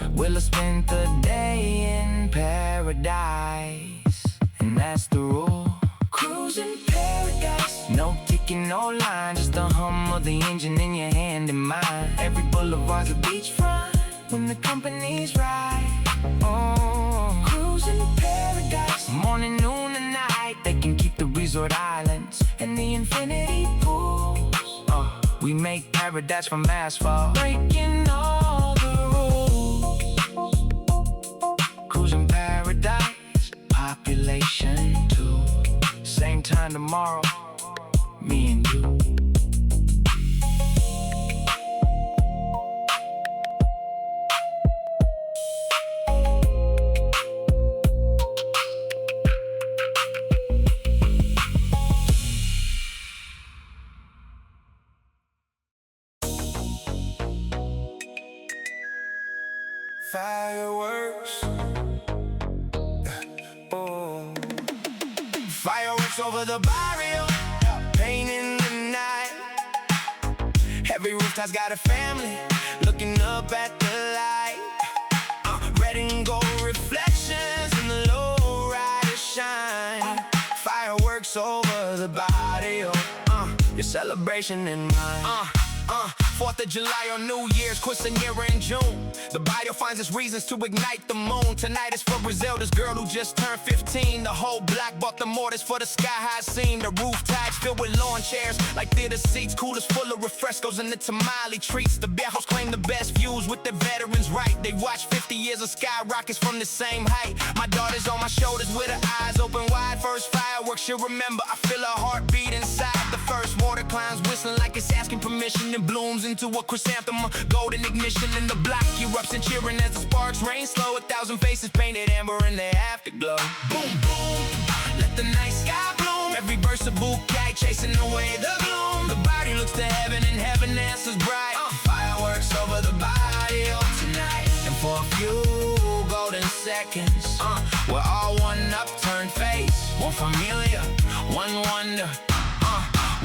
we'll have spent the day in paradise, and that's the rule. Cruising paradise, no ticking, no line, just the hum of the engine in your hand and mine. Every boulevard's a beachfront when the company's right. Cruising paradise, morning, noon, and night. They can keep the resort islands and the infinity pools. We make paradise from asphalt, breaking all the rules. Cruising paradise, popular. isolation too. Same time tomorrow, me and you. Fireworks, boom. Fireworks over the barrio, painting the night. Every rooftop's got a family looking up at the light. Red and gold reflections in the lowriders shine. Fireworks over the barrio, your celebration in mind. 4th of July or New Year's, Quinceañera in June. The Barrio finds its reasons to ignite the moon. Tonight is for Brazil, this girl who just turned 15. The whole block bought the mortars for the sky-high scene. The roof tides filled with lawn chairs, like theater seats. Coolers full of refrescos and the tamale treats. The viejos claim the best views with their veterans right. They watch 50 years of skyrockets from the same height. My daughter's on my shoulders with her eyes open wide. First fireworks she'll remember, I feel her heartbeat inside. The first water climbs whistling like it's asking permission and blooms into a chrysanthemum, golden ignition in the block erupts and cheering as the sparks rain slow. 1,000 faces painted amber in the afterglow. Boom, boom, let the night sky bloom. Every burst of bouquet chasing away the gloom. The body looks to heaven and heaven answers bright. Fireworks over the barrio tonight. And for a few golden seconds, we're all one upturned face, one familia, one wonder,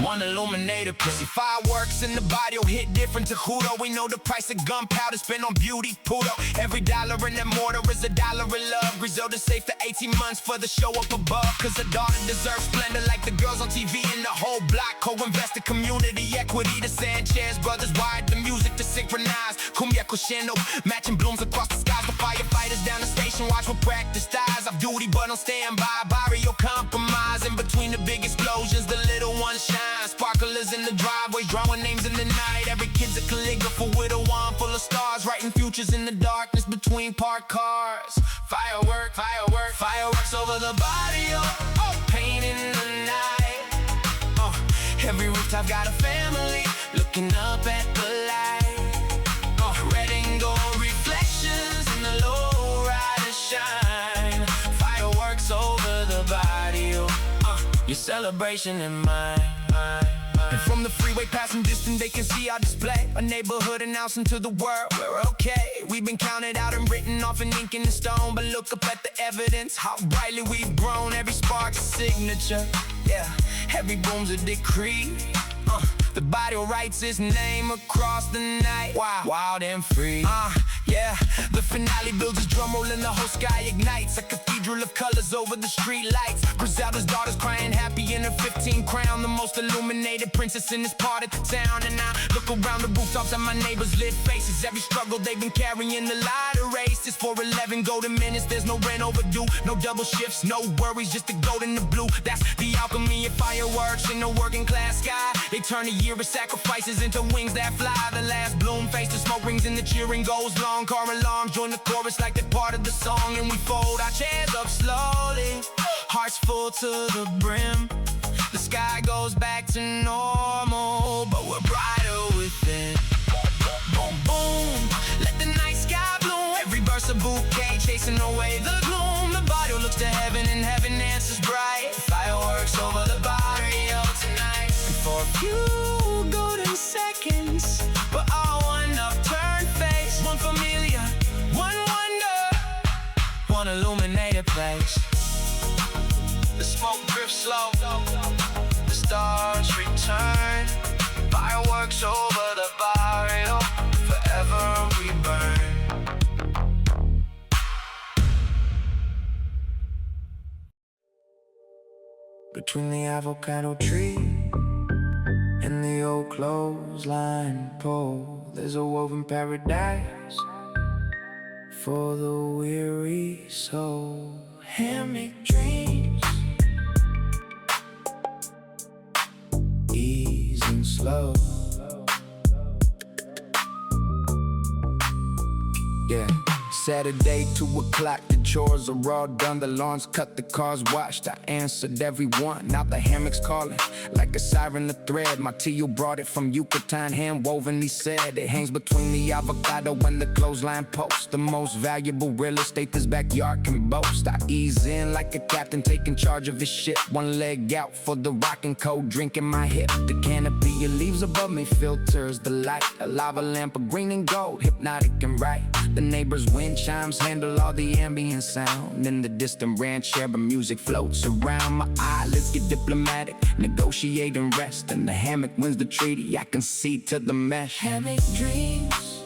one illuminated place. Fireworks in the barrio hit different to Judo. We know the price of gunpowder spent on beauty, Puto. Every dollar in that mortar is a dollar of love. Griselda's safe for 18 months for the show up above. Cause the daughter deserves splendor like the girls on TV in the whole block. Co-invested community equity. The Sanchez brothers wired the music to synchronize. Cumbia crescendo, matching blooms across the skies. The firefighters down the station watch with practice styles. Off duty but on standby. Barrio compromise. In between the big explosions, the little ones shine. Sparklers in the driveways, drawing names in the night. Every kid's a calligrapher with a wand full of stars, writing futures in the darkness between parked cars. Firework, firework, fireworks over the barrio, painting the night. Every rooftop got a family looking up at the light. Red and gold reflections in the lowriders shine. Fireworks over the barrio, your celebration in mine. And from the freeway passing distant they can see our display. A neighborhood announcing to the world we're okay. We've been counted out and written off in ink in the stone. But look up at the evidence, how brightly we've grown. Every spark's a signature, yeah, every boom's a decree. The barrio writes his name across the night. Wow, wild and free. Yeah, the finale builds his drum roll and the whole sky ignites. A cathedral of colors over the street lights. Griselda's daughter's crying happy in her 15 crown. The most illuminated princess in this part of the town. And I look around the rooftops at my neighbors' lit faces. Every struggle they've been carrying, the light erased. It's for 11 golden minutes, there's no rent overdue. No double shifts, no worries, just the gold and the blue. That's the alchemy of fireworks in the working class sky. They turn a year of sacrifices into wings that fly. The last bloom face, the smoke rings and the cheering goes long. Car alarms join the chorus like they're part of the song. And we fold our chairs up slowly, hearts full to the brim. The sky goes back to normal, but we're brighter within. Boom, boom, let the night sky bloom. Every burst of bouquet chasing away the gloom. The barrio looks to heaven and heaven answers bright. Fireworks over the barrio tonight. And for a few golden seconds, we're all one upturned face, one familia, one wonder, one illuminated place. The smoke drifts slow, the stars return. Fireworks over the barrio, forever we burn. Between the avocado tree and the old clothesline pole, there's a woven paradise for the weary soul. Hammock dreams, easing slow. Yeah, Saturday 2 o'clock, the chores are all done, the lawns cut, the cars washed. I answered everyone, now the hammock's calling like a siren, a thread. My Tio brought it from Yucatan, hand woven, he said. It hangs between the avocado and the clothesline post. The most valuable real estate this backyard can boast. I ease in like a captain taking charge of his ship. One leg out for the rockin' cold drink in my hip. The canopy of leaves above me filters the light. A lava lamp of green and gold, hypnotic and right. The neighbors' wind chimes handle all the ambient sound. In the distant ranch area, music floats around. My eyelids get diplomatic, negotiate and rest. And the hammock wins the treaty, I can see to the mesh. Hammock dreams,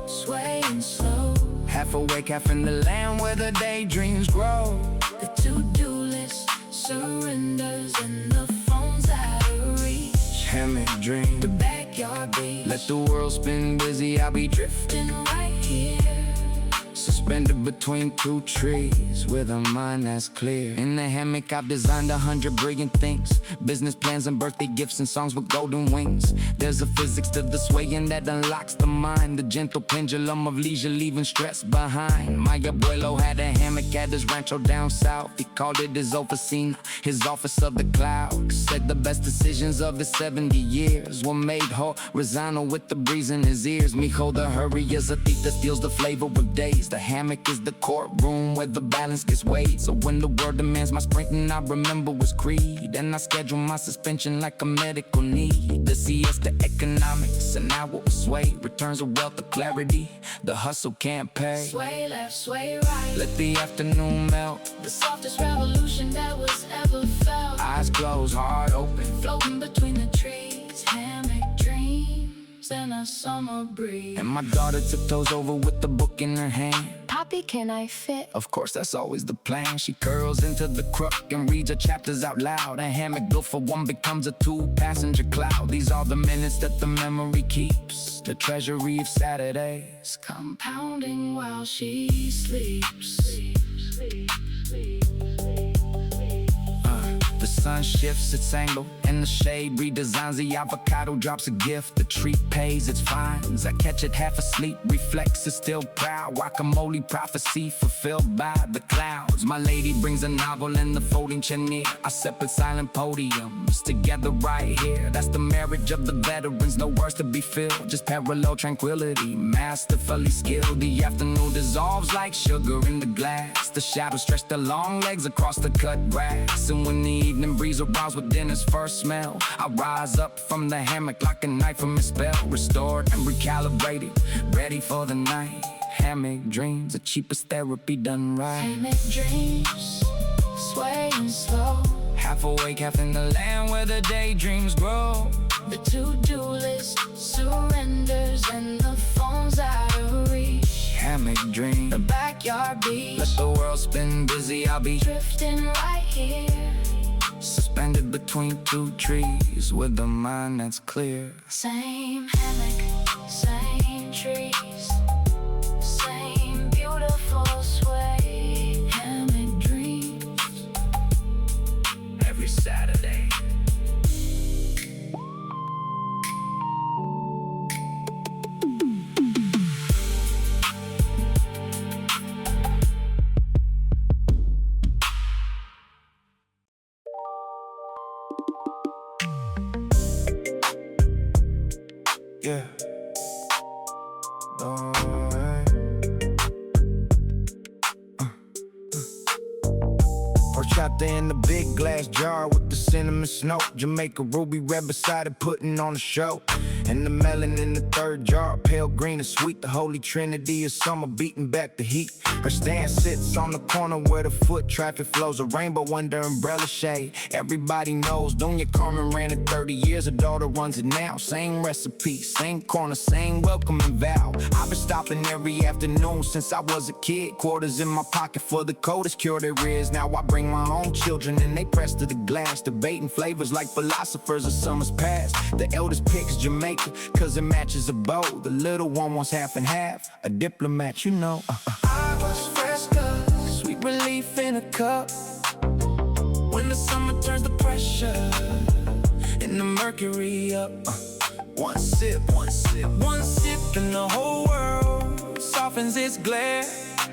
swaying slow. Half awake, half in the land where the daydreams grow. The to-do list surrenders and the phone's out of reach. Hammock dream, The backyard beach, let the world spin busy, I'll be drifting. right here. Suspended between two trees with a mind that's clear. In the hammock I've designed 100 brilliant things. Business plans and birthday gifts and songs with golden wings. There's a physics to the swaying that unlocks the mind. The gentle pendulum of leisure leaving stress behind. My abuelo had a hammock at his rancho down south. He called it his oficina, his office of the cloud. Said the best decisions of his 70 years were made horizontal with the breeze in his ears. Mijo, the hurry is a thief that steals the flavor of days. The hammock is the courtroom where the balance gets weighed. So when the world demands my sprinting, I remember what's creed. And I schedule my suspension like a medical need. The siesta economics, an hour of sway. Returns a wealth of clarity, the hustle can't pay. Sway left, sway right. Let the afternoon melt, The softest revolution that was ever felt. eyes closed, heart open. Floating between the trees, hammock dreams and a summer breeze. And my daughter tiptoes over with the book in her hand. Poppy, can I fit? Of course, that's always the plan. She curls into the crook and reads her chapters out loud. A hammock built for one becomes a two-passenger cloud. These are the minutes that the memory keeps. The treasury of Saturdays, Compounding while she sleeps. The sun shifts its angle and the shade redesigns. The avocado drops a gift, the tree pays its fines. I catch it half asleep, reflex is still proud. Guacamole prophecy fulfilled by the clouds. My lady brings a novel and the folding chair near. Our separate silent podiums together right here. That's the marriage of the veterans, no words to be filled, just parallel tranquility, masterfully skilled. The afternoon dissolves like sugar in the glass. The shadows stretch their long legs across the cut grass. And when the evening breeze arrives with dinner's first smell, I rise up from the hammock like a knife from a spell. Restored and recalibrated, ready for the night. Hammock dreams, the cheapest therapy done right. Hammock dreams, swaying slow. Half awake, half in the land where the daydreams grow. The to-do list surrenders and the phone's out of reach. Hammock dream, The backyard beach, let the world spin busy, I'll be drifting right here. suspended between two trees with a mind that's clear. Same hammock, same trees, same beautiful sway. Hammock dreams, Every Saturday. Yeah. Horchata in the big glass jar with the cinnamon snow. Jamaica ruby red beside it, putting on a show. And the melon in the third jar, pale green and sweet. The holy trinity of summer beating back the heat. Her stand sits on the corner where the foot traffic flows. A rainbow under umbrella shade. Everybody knows Doña Carmen ran it 30 years. Her daughter runs it now. Same recipe, same corner, same welcoming vow. I've been stopping every afternoon since I was a kid. Quarters in my pocket for the coldest cure there is. Now I bring my own children and they press to the glass, debating flavors like philosophers of summers past. The eldest picks Jamaica cause it matches a bow. The little one wants half and half, a diplomat, you know. Aguas Frescas, Sweet relief in a cup when the summer turns the pressure. and the mercury up. One sip, one sip, one sip, and the whole world softens its glare.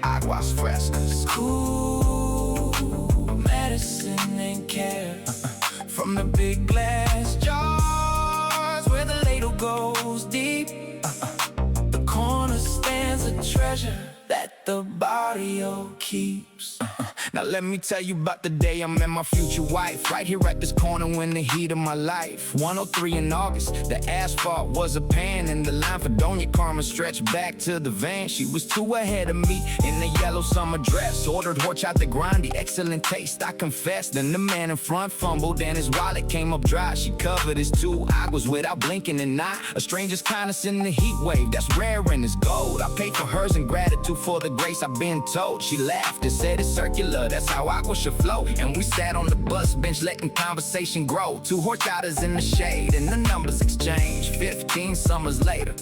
Aguas Frescas. Cool medicine and care. From the big glass jars where the ladle goes deep. The corner stands a treasure that the barrio keeps. Now let me tell you about the day I met my future wife. Right here at this corner in the heat of my life. 103 in August, the asphalt was a pan, and the line for Doña Carmen stretched back to the van. She was 2 ahead of me in the yellow summer dress. Ordered horchata grande, excellent taste, I confess. Then the man in front fumbled and his wallet came up dry. She covered his 2 aguas without blinking an eye. A stranger's kindness in the heat wave, that's rare and it's gold. I paid for hers in gratitude for the grace I've been told. She laughed and said it's circular, that's how aqua should flow. And we sat on the bus bench letting conversation grow. 2 horchatas in the shade and the numbers exchanged. 15 summers later,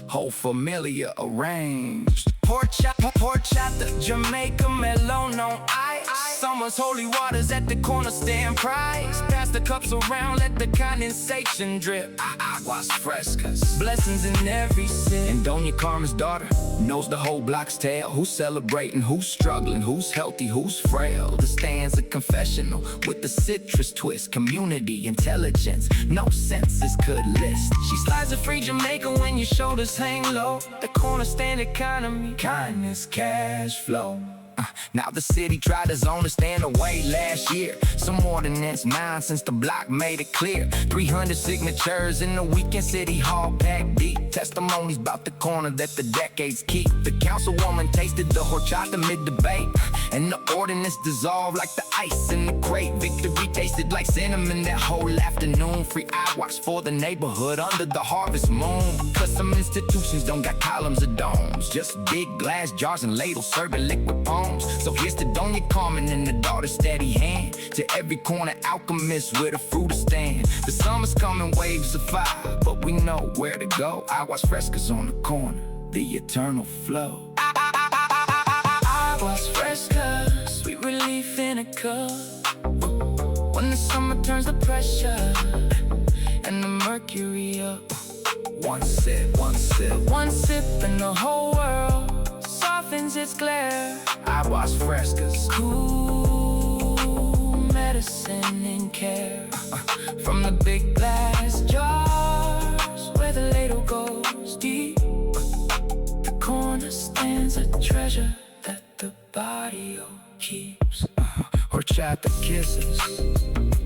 whole familia arranged. Horchata, Jamaica, melon on ice. Summer's holy waters at the corner stand prize. Pass the cups around, let the condensation drip. Aguas Frescas. Blessings in every sip. And Doña Carmen's daughter knows the whole block's tale. Who's celebrating, who's struggling, who's healthy, who's frail. The stand's a confessional with the citrus twist. Community, intelligence, no senses could list. She slides a free Jamaica when your shoulders hang low. The corner stand economy, kindness, cash flow. Now the city tried to zone to stand away last year. Some ordinance nonsense, the block made it clear. 300 signatures in the weekend, city hall packed deep. Testimonies about the corner that the decades keep. The councilwoman tasted the horchata mid-debate, and the ordinance dissolved like the ice in the crate. Victory tasted like cinnamon that whole afternoon. Free aguas for the neighborhood under the harvest moon. Cause some institutions don't got columns or domes, just big glass jars and ladles serving liquid poems. So here's to Doña Carmen and the daughter's steady hand. To every corner alchemist with a fruit stand. The summer's coming, waves of fire, but we know where to go. Aguas Frescas on the corner, the eternal flow. Aguas Frescas, sweet relief in a cup. When the summer turns the pressure and the mercury up. One sip, one sip, one sip and the whole world softens its glare. Aguas Frescas. Cool medicine and care. From the big glass jars where the ladle goes deep. The corner stands a treasure that the barrio keeps. Horchata kisses,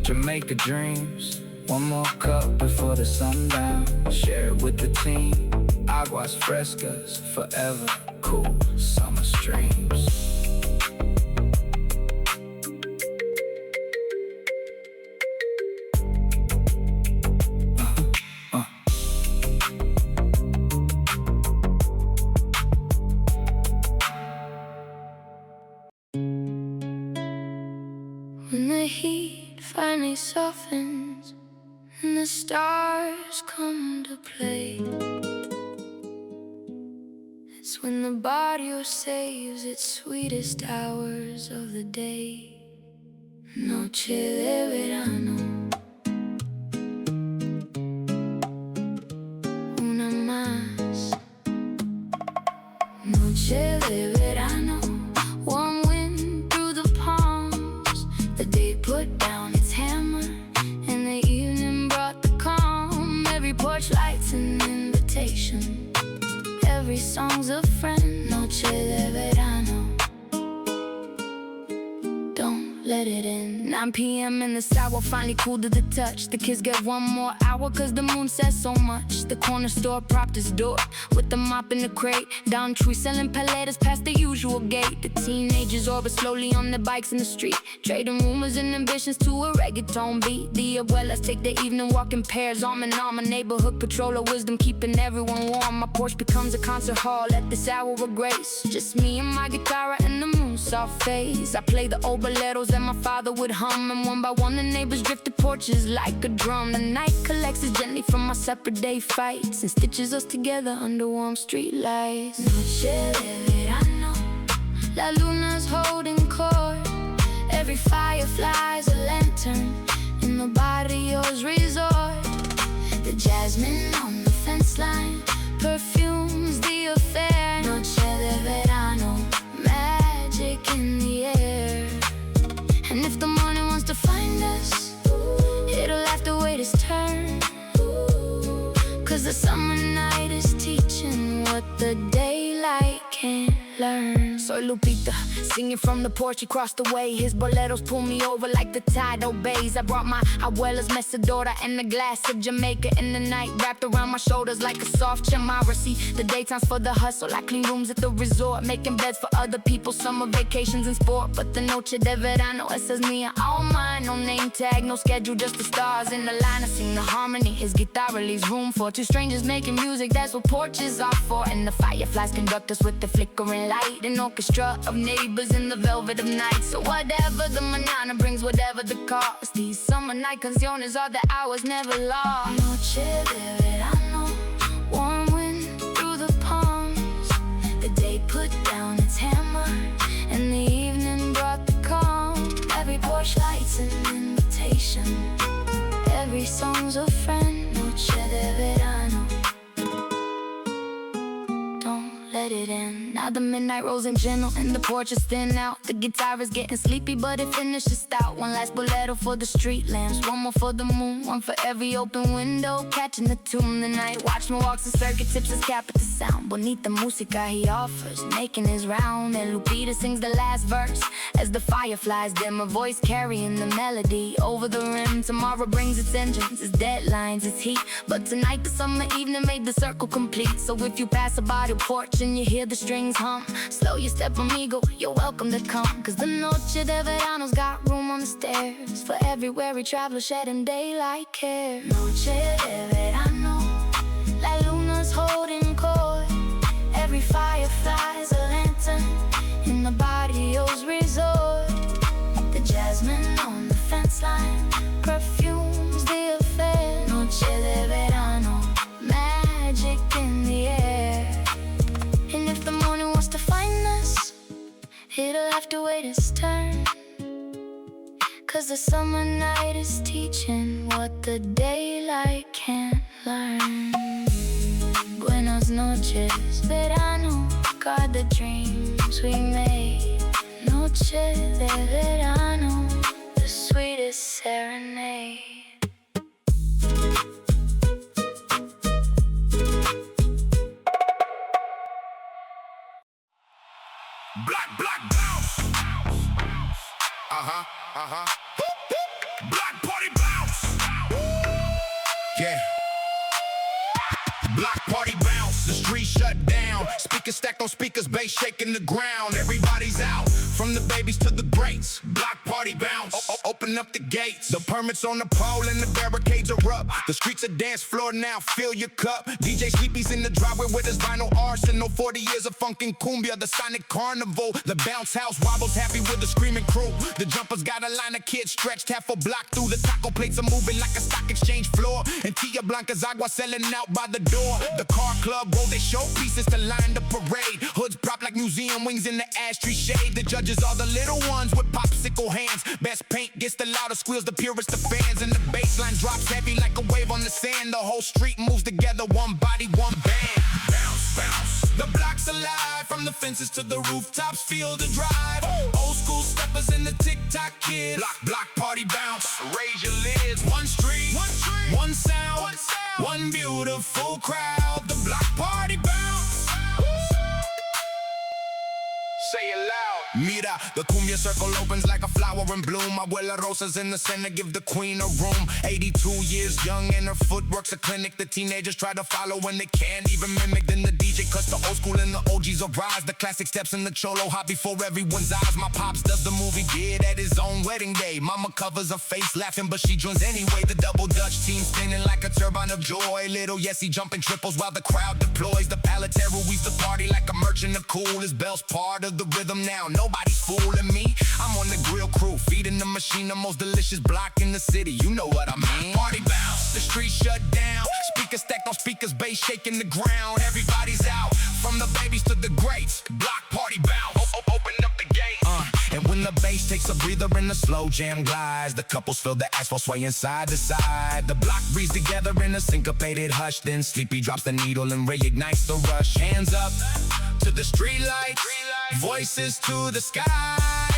Jamaica dreams. One more cup before the sundown. Share it with the team. Aguas Frescas, forever cool summer streams. When the heat finally softens and the stars come to play, it's when the barrio saves its sweetest hours of the day. Noche de verano, una más. Noche de verano, warm wind through the palms. The day put down its hammer and the evening brought the calm. Every porch light's an invitation, every song's a friend. Noche de verano, don't let it in. 9 p.m. and the sour finally cooled to the touch. The kids get 1 more hour cause the moon says so much. The corner store propped its door with the mop in the crate. Down tree selling paletas past the usual gate. The teenagers orbit slowly on their bikes in the street, trading rumors and ambitions to a reggaeton beat. The abuelas take the evening walk in pairs, arm in arm. A neighborhood patrol of wisdom keeping everyone warm. My porch becomes a concert hall at this hour of grace. Just me and my guitar and the moon's soft face. I play the old boleros that my father would hum, and one by one the neighbors drift the porches like a drum. The night collects us gently from our separate day fights and stitches us together under warm street lights. Noche de verano, la luna's holding court. Every firefly's a lantern in the barrio's resort. The jasmine on the fence line perfumes the affair. Noche de verano, 'Cause the summer night is teaching what the daylight can't learn. Soy Lupita, singing from the porch across the way. His boleros pull me over like the tide obeys. I brought my abuela's mecedora and a glass of Jamaica in the night, wrapped around my shoulders like a soft chamara. See, the daytime's for the hustle. I clean rooms at the resort, making beds for other people, summer vacations and sport. But the Noche de Verano, esa es mía, all mine. No name tag, no schedule, just the stars in the line. I sing the harmony, his guitar leaves room for two strangers making music. That's what porches are for. And the fireflies conduct us with the flickering light, an orchestra of neighbors in the velvet of night. So whatever the manana brings, whatever the cost, these summer night canciones are the hours never lost. Noche de verano, warm wind through the palms. The day put down its hammer, and the evening brought the calm. Every porch light's an invitation, every song's a friend. Noche de verano, let it in. Now the midnight rolls in gentle and the porch is thin out. The guitar is getting sleepy, but it finishes stout. One last bolero for the street lamps, one more for the moon, one for every open window, catching the tune. The night watchman walks the circuit, tips his cap at the sound. Bonita música he offers, making his round. And Lupita sings the last verse as the fireflies dim, her voice carrying the melody over the rim. Tomorrow brings its engines, its deadlines, its heat, but tonight the summer evening made the circle complete. So if you pass by the porch and you hear the strings hum, slow your step, amigo, you're welcome to come. 'Cause the Noche de Verano's got room on the stairs for every weary traveler shedding daylight care. Noche de Verano, la luna's holding court. Every firefly's a lantern in the Barrio's resort. The jasmine on the fence line perfumes the affair. Noche de Verano, magic in the air. And if the morning wants to find us, it'll have to wait its turn. 'Cause the summer night is teaching what the daylight can't learn. Buenas noches, verano, guard the dreams we made. Noche de verano, the sweetest serenade. Black bounce. Black party bounce. Yeah. Black party bounce. The street shut down. Speakers stacked on speakers, bass shaking the ground. Everybody's out, from the babies to the greats. Block party bounce. Open up the gates. The permits on the pole and the barricades are up. The streets a dance floor now, fill your cup. DJ Sleepy's in the driveway with his vinyl arsenal. 40 years of funkin' cumbia, the sonic carnival. The bounce house wobbles happy with the screaming crew. The jumpers got a line of kids stretched half a block through. The taco plates are moving like a stock exchange floor. And Tia Blanca's agua selling out by the door. The car club roll their showpieces to line the parade. Hoods prop like museum wings in the ash tree shade. The judges are the little ones with popsicle hands. Best paint gets the loudest squeals, the purest of fans. And the baseline drops heavy like a wave on the sand. The whole street moves together, one body, one band. Bounce, bounce. The block's alive, from the fences to the rooftops, feel the drive. Old school steppers in the TikTok kids. Block party bounce, raise your lids. One street, one sound, one beautiful crowd. The block party bounce. Say it loud. Mira, the cumbia circle opens like a flower in bloom. Abuela Rosa's in the center, give the queen a room. 82 years young and her footwork's a clinic. The teenagers try to follow when they can't even mimic. Then the DJ cuts the old school and the OGs arise. The classic steps in the cholo hop before everyone's eyes. My pops does the movie did at his own wedding day. Mama covers her face laughing, but she joins anyway. The double Dutch team spinning like a turbine of joy. Little Yessie jumping triples while the crowd deploys. The palatero weaves the party like a merchant of cool. His bell's part of the rhythm now, nobody's fooling me. I'm on the grill crew, feeding the machine, the most delicious block in the city. You know what I mean. Party bounce, the street shut down. Speakers stacked on speakers, bass shaking the ground. Everybody's out, from the babies to the greats. Block party bounce, open up the gate. And when the bass takes a breather and the slow jam glides, the couples feel the asphalt swaying side to side. The block breathes together in a syncopated hush. Then Sleepy drops the needle and reignites the rush. Hands up to the street lights, voices to the sky.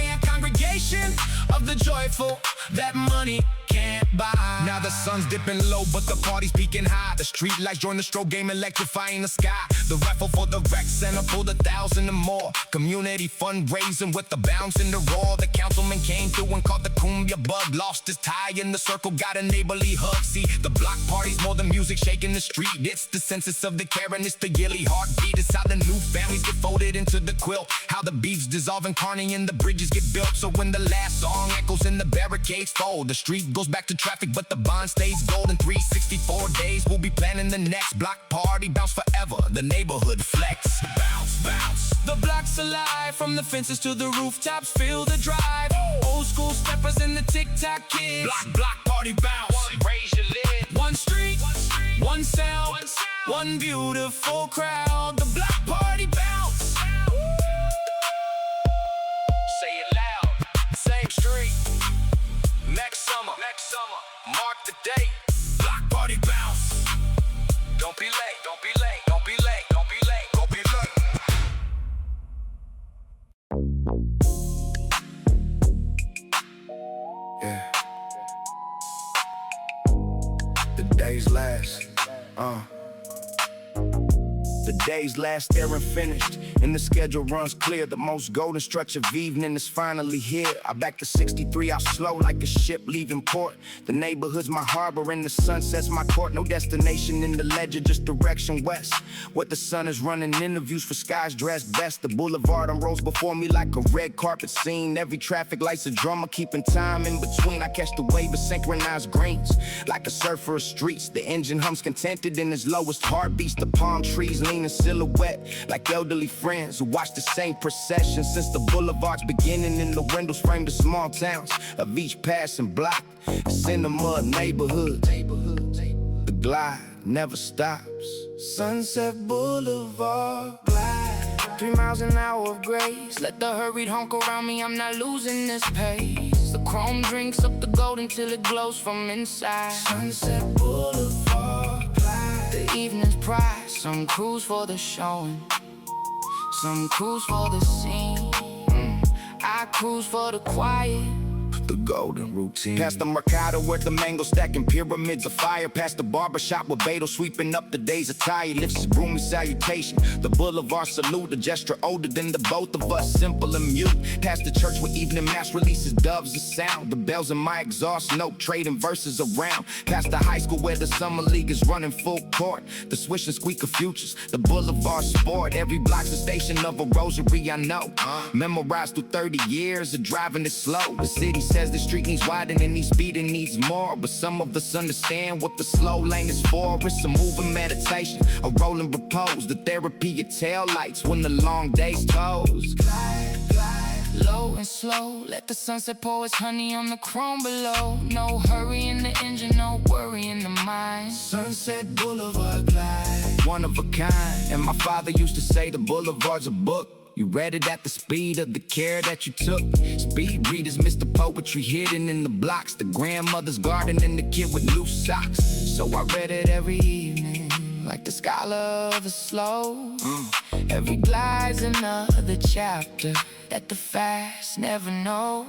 And congregation, of the joyful that money can't buy. Now the sun's dipping low, but the party's peaking high. The street lights join the strobe game, electrifying the sky. The raffle for the rec center pulled 1,000 and more. Community fundraising with the bounce and the roar. The councilman came through and caught the cumbia bug. Lost his tie in the circle, got a neighborly hug. See, the block party's more than music shaking the street. It's the census of the Karen, it's the yearly heartbeat. It's how the new families get folded into the quilt. How the beefs dissolve in Carne and the bridges get built. So when the last song echoes and the barricades fold, the street goes back to traffic, but the bond stays golden. 364 days, we'll be planning the next block party. Bounce forever, the neighborhood flex. Bounce, bounce. The block's alive, from the fences to the rooftops, feel the drive. Old school steppers and the TikTok kids. Block party bounce. Raise your lid. One street, one sound, one beautiful crowd. The block party bounce. Say it loud. Same street. Next summer, mark the date. Block party bounce. Don't be late, don't be late, don't be late, don't be late, don't be late. Yeah. The days last, The days last there and finished, and the schedule runs clear. The most golden stretch of evening is finally here. I back to 63 out slow like a ship leaving port. The neighborhood's my harbor and the sunset's my court. No destination in the ledger, just direction west. What the sun is running interviews for skies dressed best. The boulevard unrolls before me like a red carpet scene. Every traffic light's a drummer, keeping time in between. I catch the wave of synchronized greens like a surfer of streets. The engine hums contented in its lowest heartbeats. The palm trees lean in silhouette like elderly friends who watch the same procession since the boulevard's beginning. In the windows frame the small towns of each passing block. It's in the mud neighborhood. The glide never stops. Sunset Boulevard glide. 3 miles an hour of grace. Let the hurried honk around me, I'm not losing this pace. The chrome drinks up the gold until it glows from inside. Sunset Boulevard glide. The evening's pride. Some cruise for the showing, some cruise for the scene. I cruise for the quiet, the golden routine. Past the Mercado where the mango stacking pyramids of fire. Past the barbershop with Beto sweeping up the day's attire. Lifts his broom in salutation. The boulevard salute, a gesture older than the both of us, simple and mute. Past the church where evening mass releases doves of sound. The bells in my exhaust note trading verses around. Past the high school where the summer league is running full court. The swish and squeak of futures, the boulevard sport. Every block's a station of a rosary I know. Memorized through 30 years of driving it slow. The city says the street needs widening, needs speeding, needs more. But some of us understand what the slow lane is for. It's a moving meditation, a rolling repose. The therapy of tail lights when the long days close. Glide, glide, low and slow. Let the sunset pour its honey on the chrome below. No hurry in the engine, no worry in the mind. Sunset Boulevard glide, one of a kind. And my father used to say the boulevard's a book. You read it at the speed of the care that you took. Speed readers miss the poetry hidden in the blocks. The grandmother's garden and the kid with loose socks. So I read it every evening, like the scholar of the slow. Every glide's another chapter that the fast never know.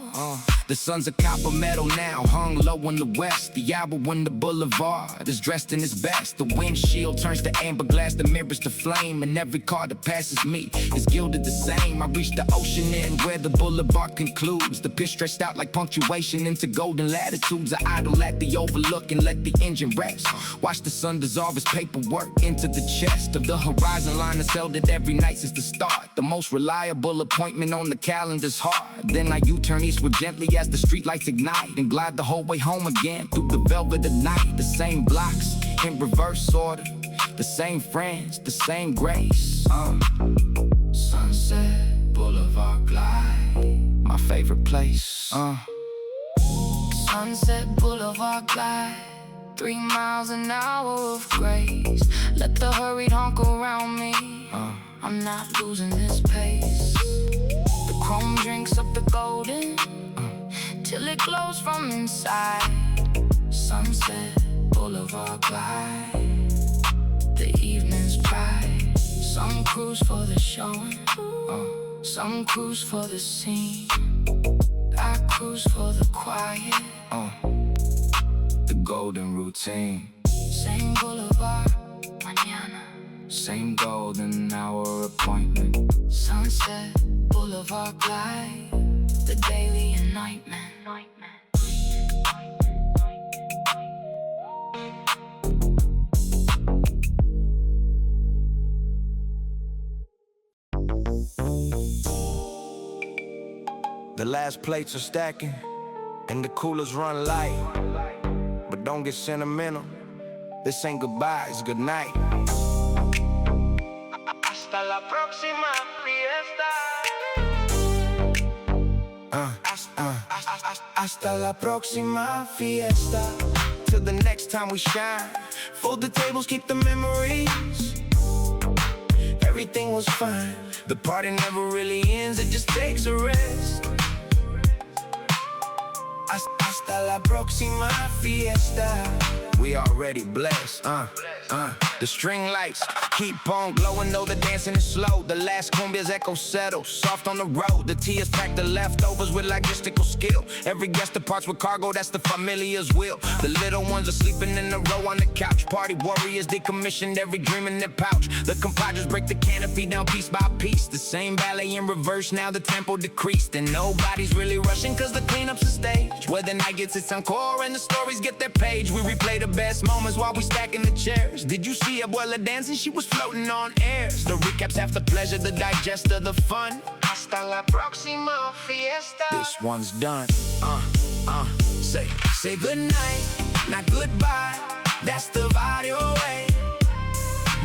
The sun's a copper metal now, hung low in the west. The hour when the boulevard is dressed in its best. The windshield turns to amber glass, the mirrors to flame. And every car that passes me is gilded the same. I reach the ocean end where the boulevard concludes. The pitch stretched out like punctuation into golden latitudes. I idle at the overlook and let the engine rest. Watch the sun dissolve its paperwork into the chest of the horizon line that's held it every night since the start. The most reliable appointment on the calendar's hard. Then I U-turn eastward gently as the streetlights ignite and glide the whole way home again through the velvet of night. The same blocks in reverse order, the same friends, the same grace. Sunset Boulevard glide, my favorite place. Sunset Boulevard glide, 3 miles an hour of grace. Let the hurried honk around me, I'm not losing this pace. The chrome drinks up the golden till it glows from inside. Sunset Boulevard glide, the evening's pride. Some cruise for the showing, some cruise for the scene. I cruise Cruise for the quiet. The golden routine. Same Boulevard, mañana. Same golden hour appointment. Sunset, Boulevard glide. The daily and night man. The last plates are stacking, and the coolers run light. But don't get sentimental, this ain't goodbye, it's good night. Hasta la próxima fiesta. Hasta la próxima fiesta. Till the next time we shine, fold the tables, keep the memories. Everything was fine, the party never really ends, it just takes a rest. Hasta la próxima fiesta. We already blessed, The string lights keep on glowing, though the dancing is slow. The last cumbia's echo settles, soft on the road. The tea has packed the leftovers with logistical skill. Every guest departs with cargo, that's the familiar's will. The little ones are sleeping in a row on the couch. Party warriors decommissioned every dream in their pouch. The compadres break the canopy down piece by piece. The same ballet in reverse, now the tempo decreased. And nobody's really rushing, cause the cleanup's a stage where the night gets its encore and the stories get their page. We replay the best moments while we stacking the chairs. Did you see Abuela dancing? She was floating on airs. The recaps half the pleasure, the digester, the fun. Hasta la próxima fiesta. This one's done. Say good night, not goodbye. That's the Barrio way.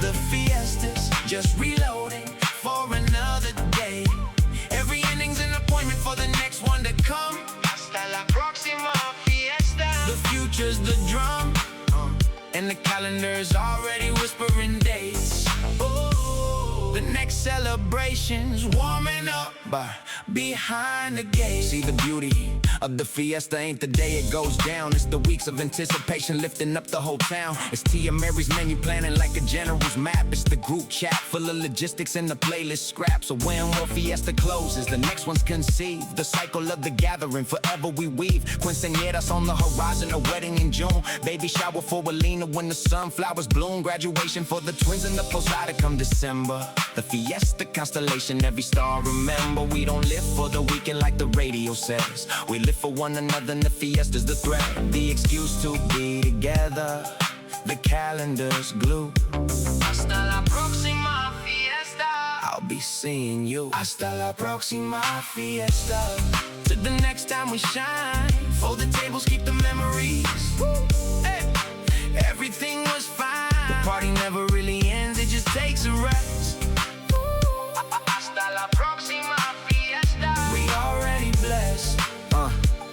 The fiesta's just reloading for another day. Every ending's an appointment for the next one to come. Hasta la próxima fiesta. The future's the drum, and the calendar's already whispering dates. Oh, the next celebration's warming up behind the gate. See, the beauty of the fiesta ain't the day it goes down, it's the weeks of anticipation lifting up the whole town. It's Tia Mary's menu planning like a general's map. It's the group chat full of logistics and the playlist scrap. So when one fiesta closes, the next one's conceived. The cycle of the gathering, forever we weave. Quinceañeras on the horizon, a wedding in June. Baby shower for Alina when the sunflowers bloom. Graduation for the twins in the Posada come December. The fiesta constellation, every star remember. We don't live for the weekend like the radio says. We live for one another, and the fiesta's the thread. The excuse to be together, the calendar's glue. Hasta la próxima fiesta. I'll be seeing you. Hasta la próxima fiesta. To the next time we shine, fold the tables, keep the memories. Hey. Everything was fine, the party never really ends, it just takes a rest. Hasta la próxima fiesta. We already blessed.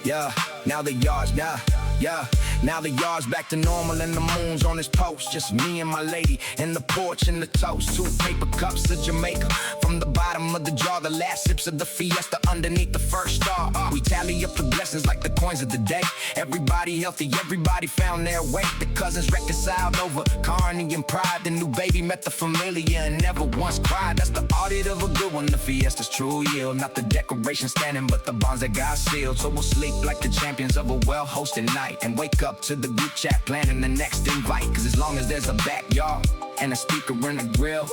Yeah, now the yard's, now the yard's back to normal and the moon's on its post. Just me and my lady and the porch and the toast. 2 paper cups of Jamaica. From the bottom of the jar, the last sips of the fiesta underneath the first star. We tally up the blessings like the coins of the day. Everybody healthy, everybody found their way. The cousins reconciled over Carne and pride. The new baby met the familiar and never once cried. That's the audit of a good one, the fiesta's true yield. Not the decoration standing, but the bonds that God sealed. So we'll sleep like the champions of a well-hosted night and wake up to the group chat planning the next invite. Cause as long as there's a backyard and a speaker in the grill,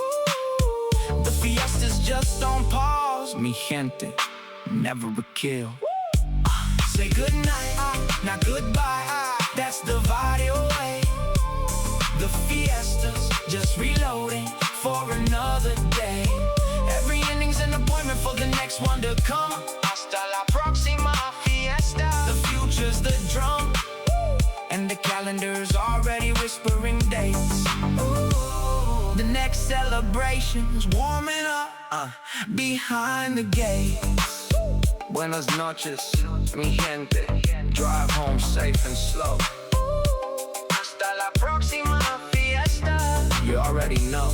the fiesta's just on pause. Mi gente, never a kill. Say good night, not goodbye. That's the Barrio way. The fiesta's just reloading for another day. Every ending's an appointment for the next one to come. Hasta la próxima fiesta. The future's the drum, and the calendar's already whispering dates. Ooh, the next celebration's warming up behind the gates. Buenas noches, mi gente. Drive home safe and slow. Hasta la próxima fiesta. You already know.